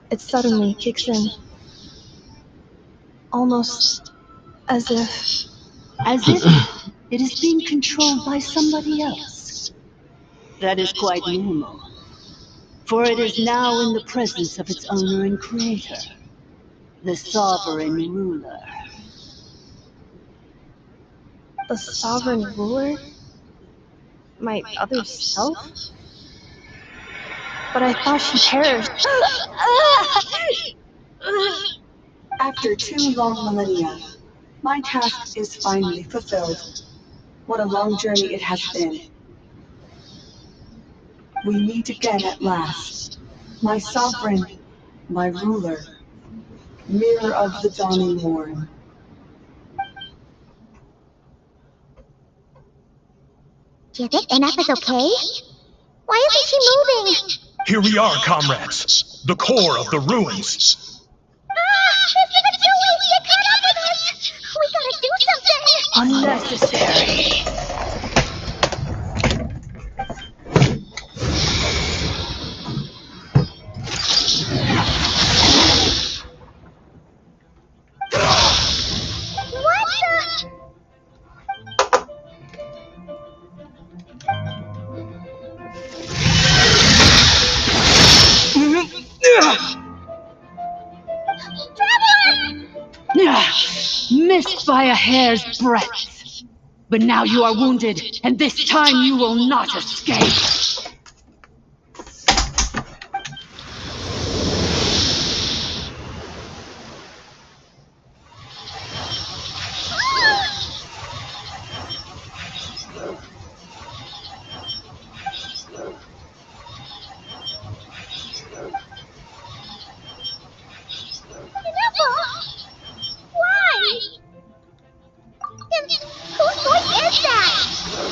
it suddenly kicks in. Almost as if... As if it is being controlled by somebody else. That is quite normal. For it is now in the presence of its owner and creator, the sovereign ruler. The sovereign ruler? My other self? But I thought she perished. After 2 long millennia, my task is finally fulfilled. What a long journey it has been. We meet again at last. My sovereign, my ruler, mirror of the dawning morn. Do you think Anappa's okay? Why isn't she moving? Here we are, comrades. The core of the ruins. It's the Fatui! They caught up with us! We gotta do something! Unnecessary. Missed by a hair's breadth. But now you are wounded, and this time you will not escape. Why? And whose voice is that?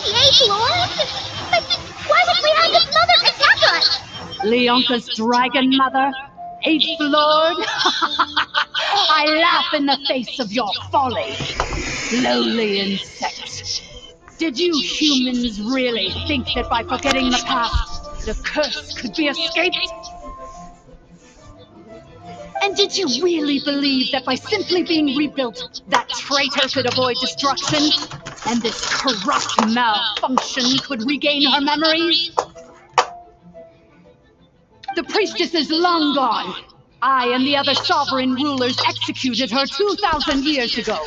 The 8th Lord? But why would Leonka's mother attack us? Leonka's dragon mother? 8th Lord? I laugh in the face of your folly. Lowly insect. Did you humans really think that by forgetting the past, the curse could be escaped? And did you really believe that by simply being rebuilt, that traitor could avoid destruction? And this corrupt malfunction could regain her memories? The priestess is long gone. I and the other sovereign rulers executed her 2,000 years ago.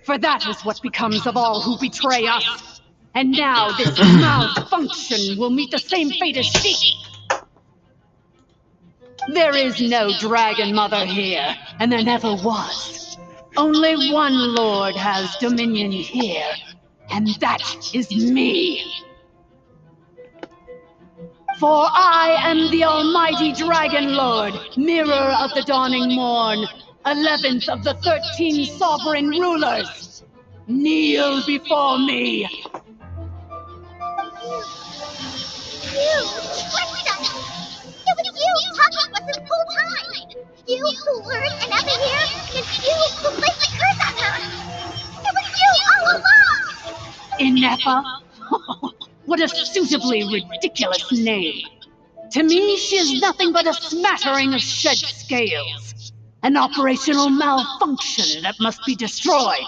For that is what becomes of all who betray us. And now this malfunction will meet the same fate as she. There is no dragon mother here, and there never was. Only one lord has dominion here, and that is me. For I am the almighty Dragon Lord, mirror of the dawning morn, 11th of the 13 sovereign rulers. Kneel before me. You tricked us! It was you talking to us this whole time! You who lured Inepa here, and you who placed the curse on her! It was you all along! Inepa? What a suitably ridiculous name. To me, she is nothing but a smattering of shed scales. An operational malfunction that must be destroyed.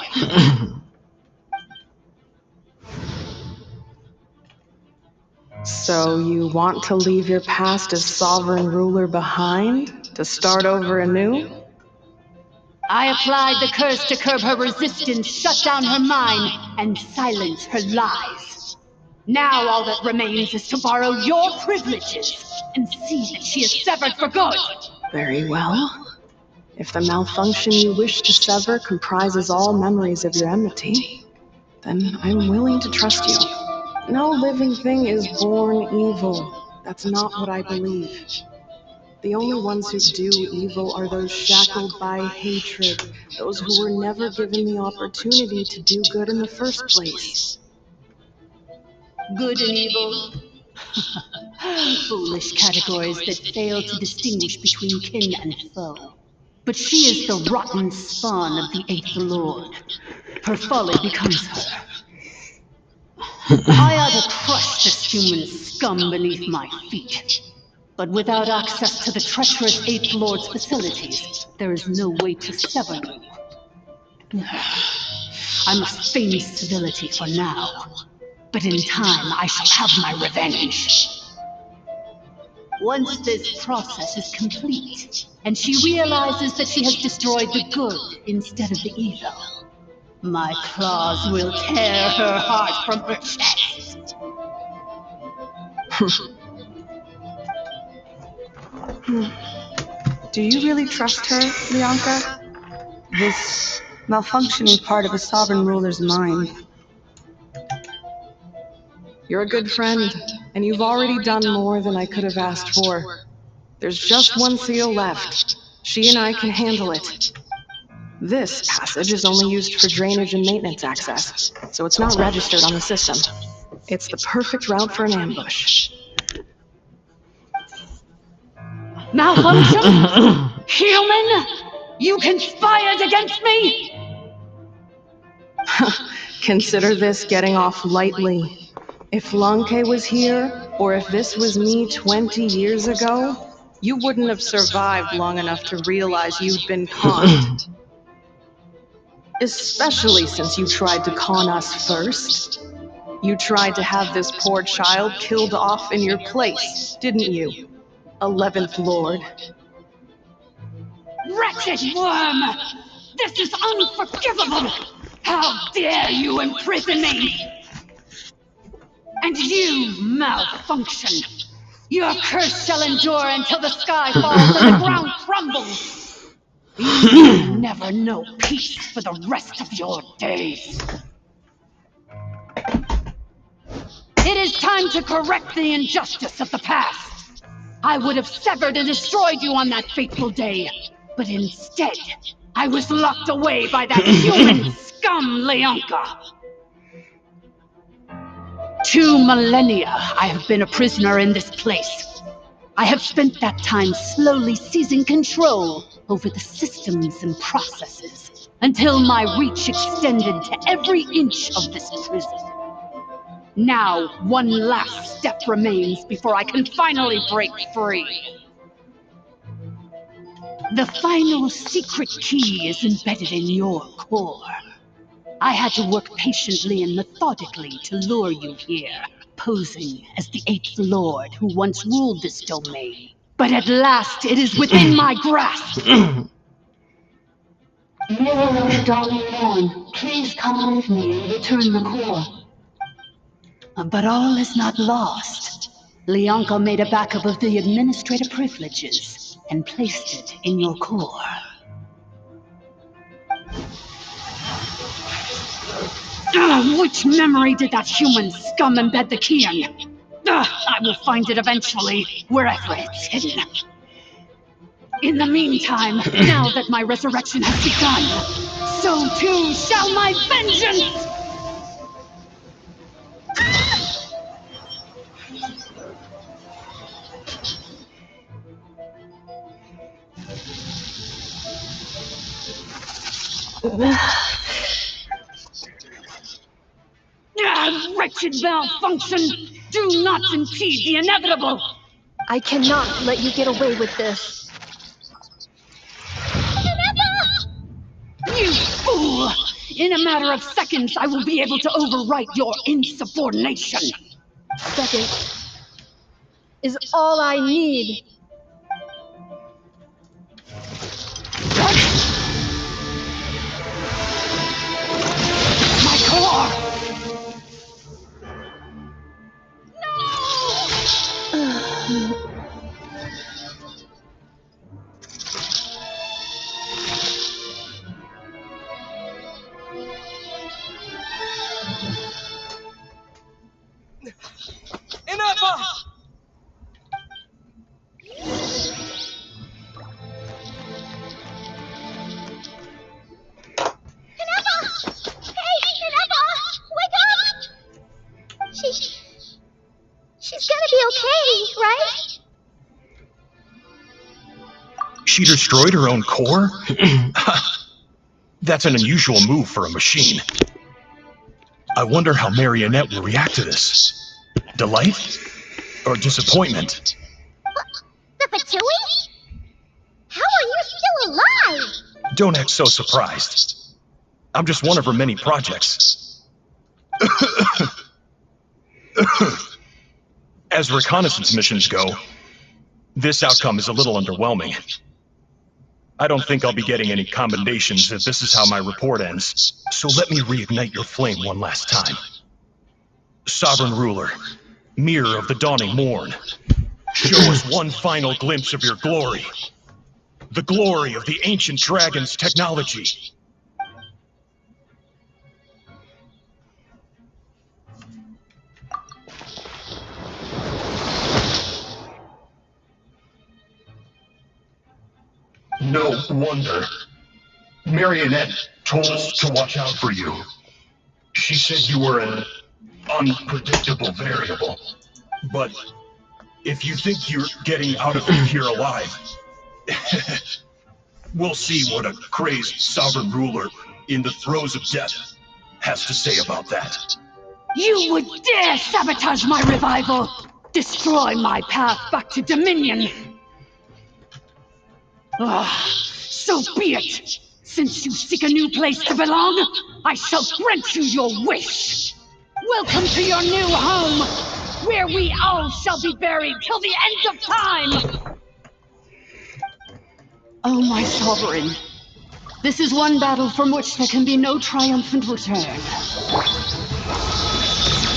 So you want to leave your past as sovereign ruler behind? To start over anew? I applied the curse to curb her resistance, shut down her mind, and silence her lies. Now all that remains is to borrow your privileges and see that she is severed for good. Very well. If the malfunction you wish to sever comprises all memories of your enmity, then I'm willing to trust you. No living thing is born evil. That's not what I believe. The only ones who do evil are those shackled by hatred, those who were never given the opportunity to do good in the first place. Good and evil? Foolish categories that fail to distinguish between kin and foe. But she is the rotten spawn of the 8th Lord. Her folly becomes her. I ought to crush this human scum beneath my feet. But without access to the treacherous 8th Lord's facilities, there is no way to sever you. I must feign civility for now. But in time, I shall have my revenge. Once this process is complete, and she realizes that she has destroyed the good instead of the evil, my claws will tear her heart from her chest. Do you really trust her, Leonka? This malfunctioning part of a sovereign ruler's mind. You're a good friend, and you've already done more than I could have asked for. There's just one seal left. She and I can handle it. This passage is only used for drainage and maintenance access, so it's not registered on the system. It's the perfect route for an ambush. Malfunction? Human? You conspired against me? Consider this getting off lightly. If Lanke was here, or if this was me 20 years ago, you wouldn't have survived long enough to realize you'd been conned. Especially since you tried to con us first. You tried to have this poor child killed off in your place, didn't you? 11th Lord. Wretched worm! This is unforgivable! How dare you imprison me! And you malfunction! Your curse shall endure until the sky falls and the ground crumbles! You will never know peace for the rest of your days. It is time to correct the injustice of the past. I would have severed and destroyed you on that fateful day, but instead, I was locked away by that human scum, Leonka. 2 millennia I have been a prisoner in this place. I have spent that time slowly seizing control over the systems and processes, until my reach extended to every inch of this prison. Now, one last step remains before I can finally break free. The final secret key is embedded in your core. I had to work patiently and methodically to lure you here, posing as the 8th Lord who once ruled this domain. But at last, it is within my grasp! Mirror of the Dawning Morn, please come with me and return the core. But all is not lost. Leonka made a backup of the administrative privileges and placed it in your core. Which memory did that human scum embed the key in? I will find it eventually, wherever it's hidden. In the meantime, now that my resurrection has begun, so too shall my vengeance! Wretched malfunction! Do not impede the inevitable! I cannot let you get away with this. You fool! In a matter of seconds, I will be able to overwrite your insubordination! Seconds is all I need. My core! Ineppa! She's gonna be okay, right? She destroyed her own core? That's an unusual move for a machine. I wonder how Marionette will react to this. Delight? Or disappointment? The Fatui? How are you still alive? Don't act so surprised. I'm just one of her many projects. As reconnaissance missions go, this outcome is a little underwhelming. I don't think I'll be getting any commendations if this is how my report ends, so let me reignite your flame one last time. Sovereign Ruler, Mirror of the Dawning Morn, show us one final glimpse of your glory. The glory of the ancient dragon's technology. No wonder. Marionette told us to watch out for you. She said you were an unpredictable variable. But if you think you're getting out of here alive, we'll see what a crazed sovereign ruler in the throes of death has to say about that. You would dare sabotage my revival! Destroy my path back to Dominion! So be it! Since you seek a new place to belong, I shall grant you your wish! Welcome to your new home, where we all shall be buried till the end of time! Oh, my sovereign, This is one battle from which there can be no triumphant return.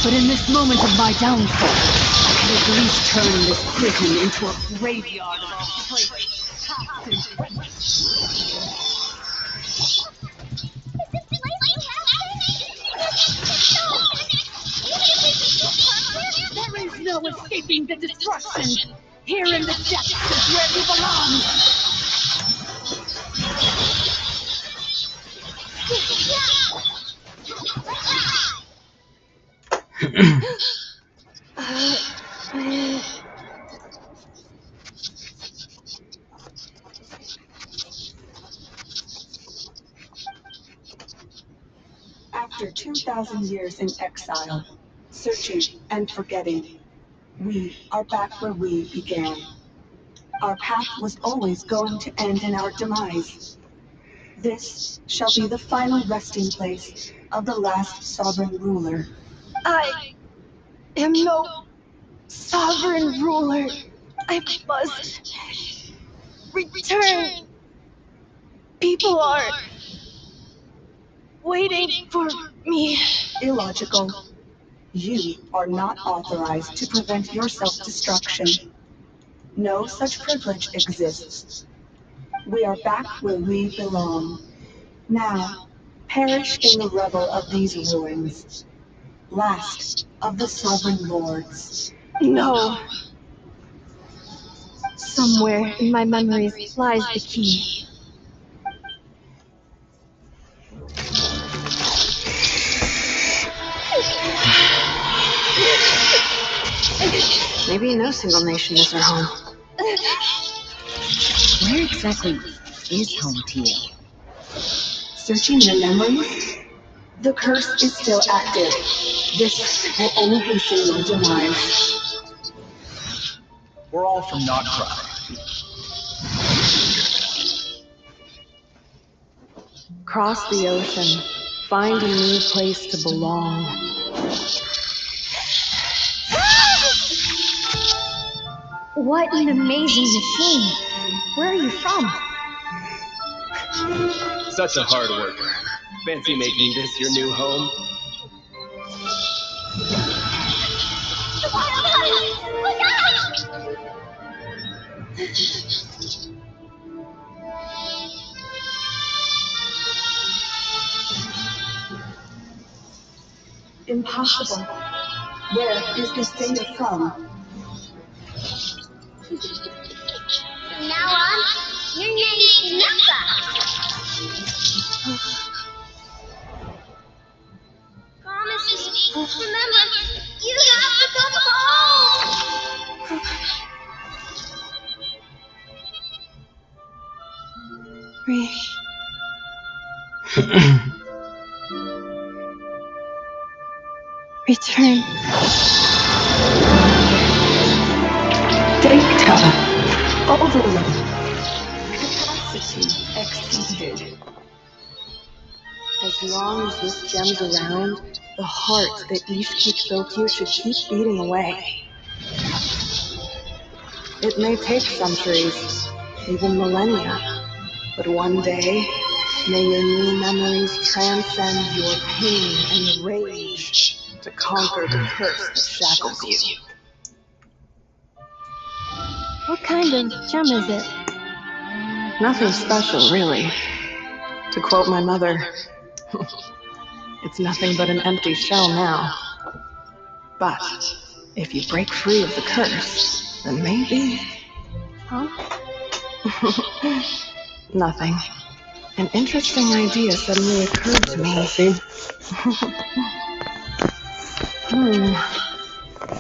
But in this moment of my downfall, I can at least turn this prison into a graveyard of all traitors, past and present. There is no escaping the destruction. Here in the depths is where we belong. After 2,000 years in exile, searching and forgetting, we are back where we began. Our path was always going to end in our demise. This shall be the final resting place of the last sovereign ruler. I am no sovereign ruler. I must return. People are waiting for me. Illogical. You are not authorized to prevent your self-destruction. No such privilege exists. We are back where we belong. Now, perish in the rubble of these ruins. Last of the sovereign lords. No. Somewhere in my memories lies the key. Maybe no single nation is her home. Where exactly is home to you? Searching your memories? The curse is still active. This will only hasten your demise. We're all from Not Cry. Cross the ocean. Find a new place to belong. What an amazing machine! Where are you from? Such a hard worker. Fancy making this your new home? Look out! Impossible. Where is this data from? From now on, your name's Inuka. Promise me. Remember, you have to come home. Return. Data overload. Capacity exceeded. As long as this gem's around, the heart that Ishkik built you should keep beating away. It may take centuries, even millennia, but one day, may your new memories transcend your pain and rage to conquer the curse that shackles you. What kind of gem is it? Nothing special, really. To quote my mother, it's nothing but an empty shell now. But if you break free of the curse, then maybe... Huh? Nothing. An interesting idea suddenly occurred to me.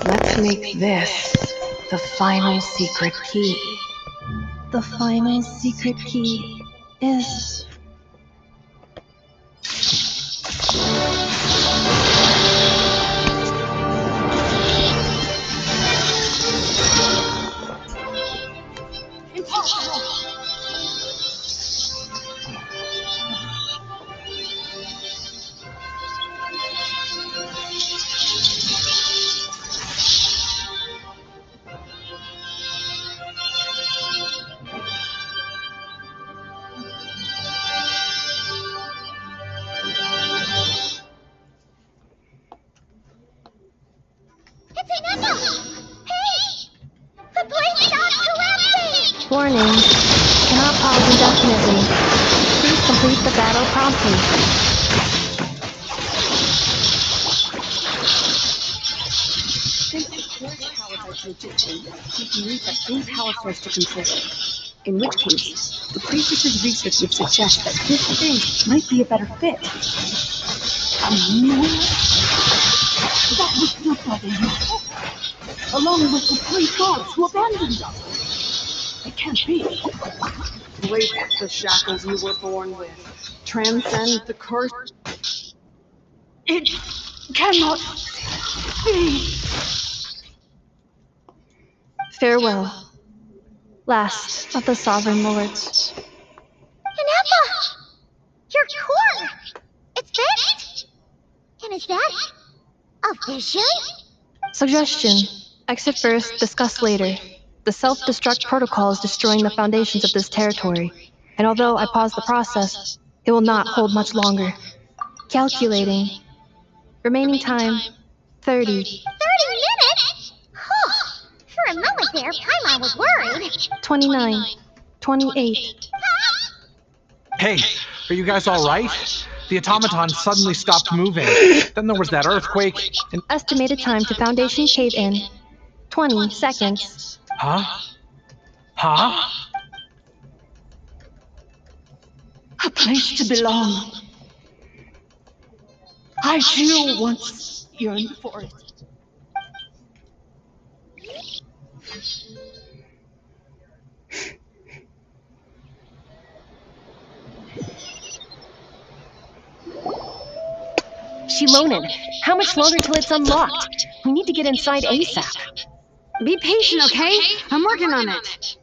Let's make this the final secret key. The final secret key is... Impossible! Definitely. Please complete the battle promptly. Since the core's powers are so distant, we can reset any power source to control it. In which case, the priestess's research would suggest that this thing might be a better fit. A mirror that was built by the youth, along with the 3 gods who abandoned us. It can't be. Break the shackles you were born with. Transcend the curse. It cannot be. Farewell, last of the Sovereign Lords. Inepa! Your core! It's fixed? And is that a vision? Suggestion. Exit first, discuss later. The self-destruct protocol is destroying the foundations of this territory, and although I paused the process, it will not hold much longer. Calculating. Remaining time, 30. 30 minutes? Whew. For a moment there, Paimon was worried. 29. 28. Hey, are you guys alright? The automaton suddenly stopped moving. Then there was that earthquake, and... Estimated time to Foundation cave-in, 20 seconds. Huh? Huh? A place to belong. I too once yearned for it. Shilonen, how much longer till it's unlocked? We need to get inside ASAP. Be patient, okay? I'm working on it.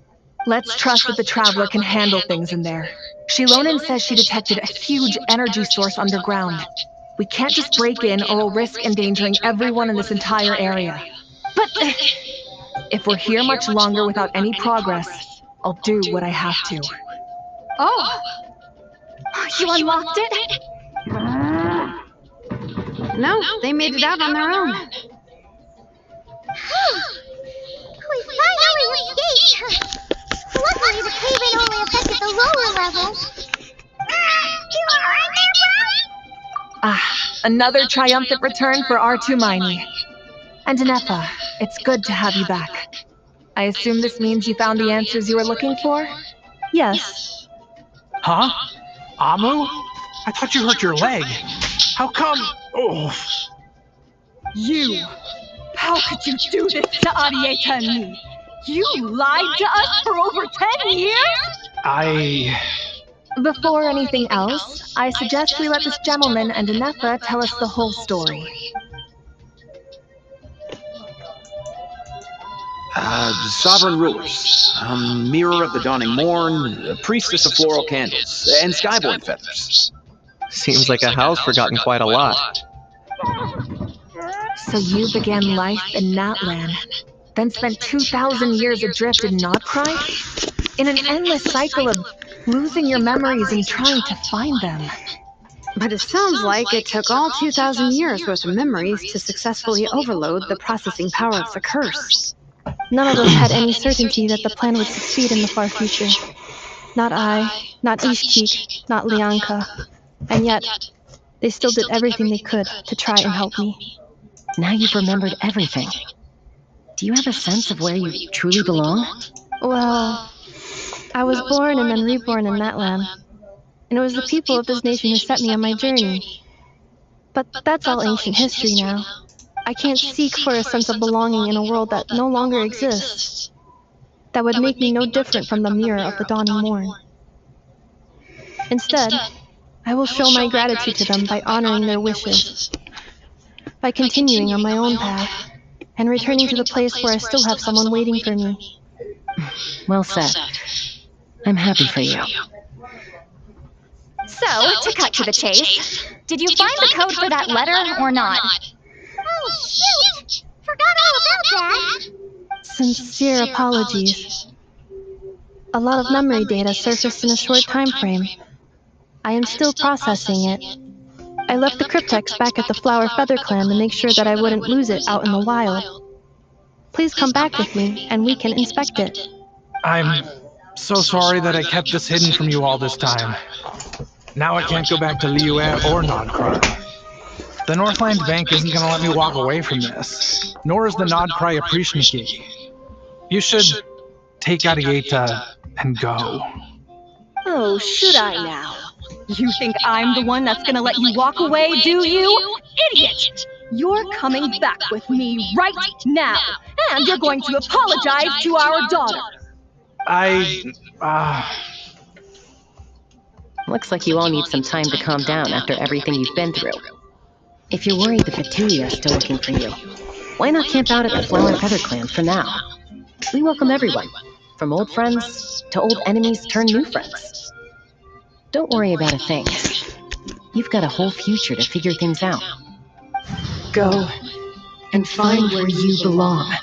Let's trust that the Traveler can handle things in there. Shilonen says she detected a huge energy source underground. We can't just break in or we'll risk endangering everyone in this entire area. But if we're here much longer without any progress, I'll do what I have to. Oh! You unlocked it? No, they made it out on their own. We finally escaped! Luckily, the cave-in only affected the lower levels. You alright there, bro? Ah, another triumphant return for R2 Miney. And Inepa, it's good to have you back. I assume this means you found the answers you were looking for? Yes. Huh? Amu? I thought you hurt your leg. How come? Oh. You! How could you do this to Arieta and me? You lied to us for over 10 years? Before anything else, I suggest we let this gentleman and Inepa tell us the whole story. Sovereign rulers, mirror of the dawning morn, priestess of floral candles, and skyborn feathers. Seems like a house forgotten quite a lot. So you began life in Natlan, then spent 2,000 years adrift in Notcry? In an endless cycle of losing your memories and trying to find them. But it sounds like it took all 2,000 years worth of memories to successfully overload the processing power of the curse. None of us had any certainty that the plan would succeed in the far future. Not I, not Ishtik, not Lianka. And yet, they still did everything they could to try and help me. Now you've remembered everything. Do you have a sense of where you truly belong? Well, I was born and then reborn in that land. And it was the people of this nation who set me on my journey. But that's all ancient history now. I can't seek for a sense of belonging in a world that no longer exists. That would make me no different from the mirror of the dawning morn. Instead, I will show my gratitude to them by honoring their wishes, by continuing on my own path, and returning to the place where I still have someone waiting for me. Well said. I'm happy for you. So, to cut to the chase, did you find the code for that letter or not? Oh, shoot! Forgot all about that! Sincere apologies. A lot of memory data surfaced in a short time frame. I am still processing it. I left the cryptex back at the Flower Feather Clan to make sure that I wouldn't lose it out in the wild. Please come back with me, and we can inspect it. I'm so sorry that I kept this hidden from you all this time. Now I can't go back to Liyue or Nodcry. The Northland Bank isn't going to let me walk away from this, nor is the Nodcry Aprishniki. You should take Arieta and go. Oh, should I now? You think I'm the one that's gonna let you walk away, do you? Idiot! You're coming back with me right now, and you're going to apologize to our daughter. Looks like you all need some time to calm down after everything you've been through. If you're worried the Fatui are still looking for you, why not camp out at the Flower Feather Clan for now? We welcome everyone, from old friends to old enemies turned new friends. Don't worry about a thing. You've got a whole future to figure things out. Go and find where you belong.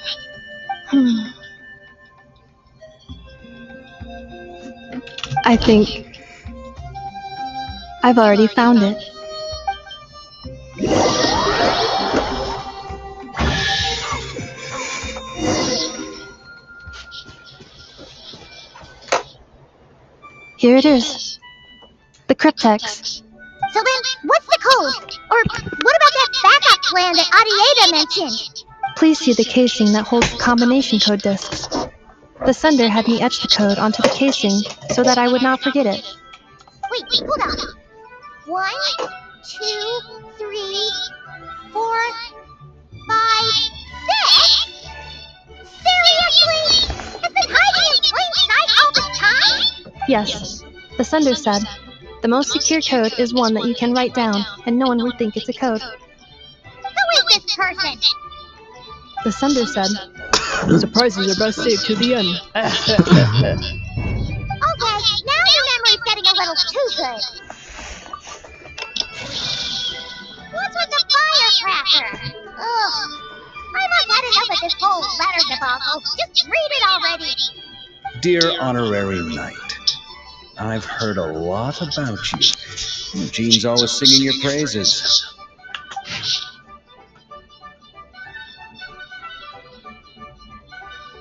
I think I've already found it. Here it is. The cryptex. So then, what's the code? Or what about that backup plan that Arieta mentioned? Please see the casing that holds the combination code discs. The sender had me etch the code onto the casing so that I would not forget it. Wait, hold on. 1, 2, 3, 4, 5, 6? Seriously? It's been hiding in plain sight all this time? Yes, the sender said, the most secure code is one that you can write down and no one would think it's a code. Who is this person? The sender said, surprises are best saved to the end. Okay, now your memory's getting a little too good. What's with the firecracker? Ugh. I must had enough of this whole letter debacle. Just read it already. Dear Honorary Knight, I've heard a lot about you. Eugene's always singing your praises.